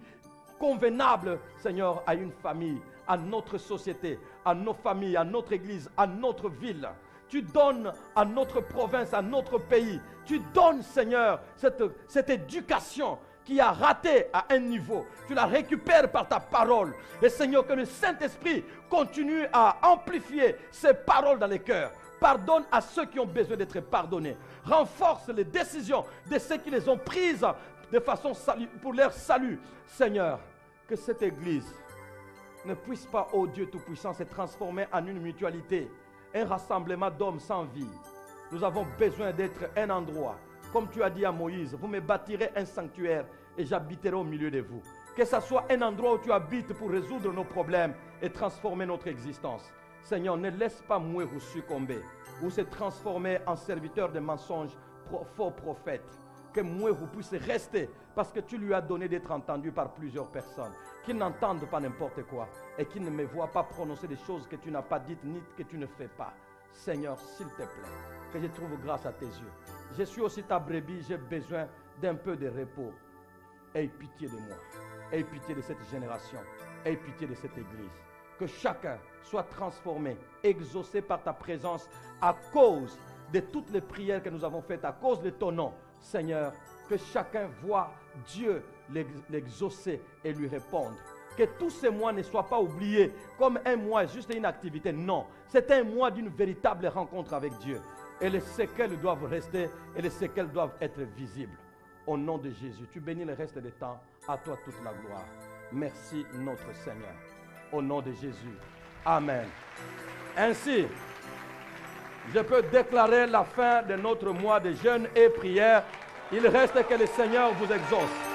convenable, Seigneur, à une famille, à notre société, à nos familles, à notre église, à notre ville. Tu donnes à notre province, à notre pays. Tu donnes, Seigneur, cette éducation qui a raté à un niveau. Tu la récupères par ta parole. Et Seigneur, que le Saint-Esprit continue à amplifier ces paroles dans les cœurs. Pardonne à ceux qui ont besoin d'être pardonnés. Renforce les décisions de ceux qui les ont prises de façon pour leur salut. Seigneur, que cette église ne puisse pas, ô Dieu Tout-Puissant, se transformer en une mutualité, un rassemblement d'hommes sans vie. Nous avons besoin d'être un endroit. Comme tu as dit à Moïse, vous me bâtirez un sanctuaire et j'habiterai au milieu de vous. Que ce soit un endroit où tu habites pour résoudre nos problèmes et transformer notre existence. Seigneur, ne laisse pas mourir ou succomber, ou se transformer en serviteur de mensonges, faux prophètes. que Mweru puisse rester parce que tu lui as donné d'être entendu par plusieurs personnes, qui n'entendent pas n'importe quoi et qui ne me voient pas prononcer des choses que tu n'as pas dites ni que tu ne fais pas. Seigneur, s'il te plaît, que je trouve grâce à tes yeux. Je suis aussi ta brebis, j'ai besoin d'un peu de repos. Aie pitié de moi, aie pitié de cette génération, aie pitié de cette église. Que chacun soit transformé, exaucé par ta présence à cause de toutes les prières que nous avons faites, à cause de ton nom. Seigneur, que chacun voit Dieu l'exaucer et lui répondre. Que tous ces mois ne soient pas oubliés comme un mois, juste une activité. Non, c'est un mois d'une véritable rencontre avec Dieu. Et les séquelles doivent rester et les séquelles doivent être visibles. Au nom de Jésus, tu bénis le reste du temps. À toi toute la gloire. Merci notre Seigneur. Au nom de Jésus. Amen. Ainsi, je peux déclarer la fin de notre mois de jeûne et prière. Il reste que le Seigneur vous exauce.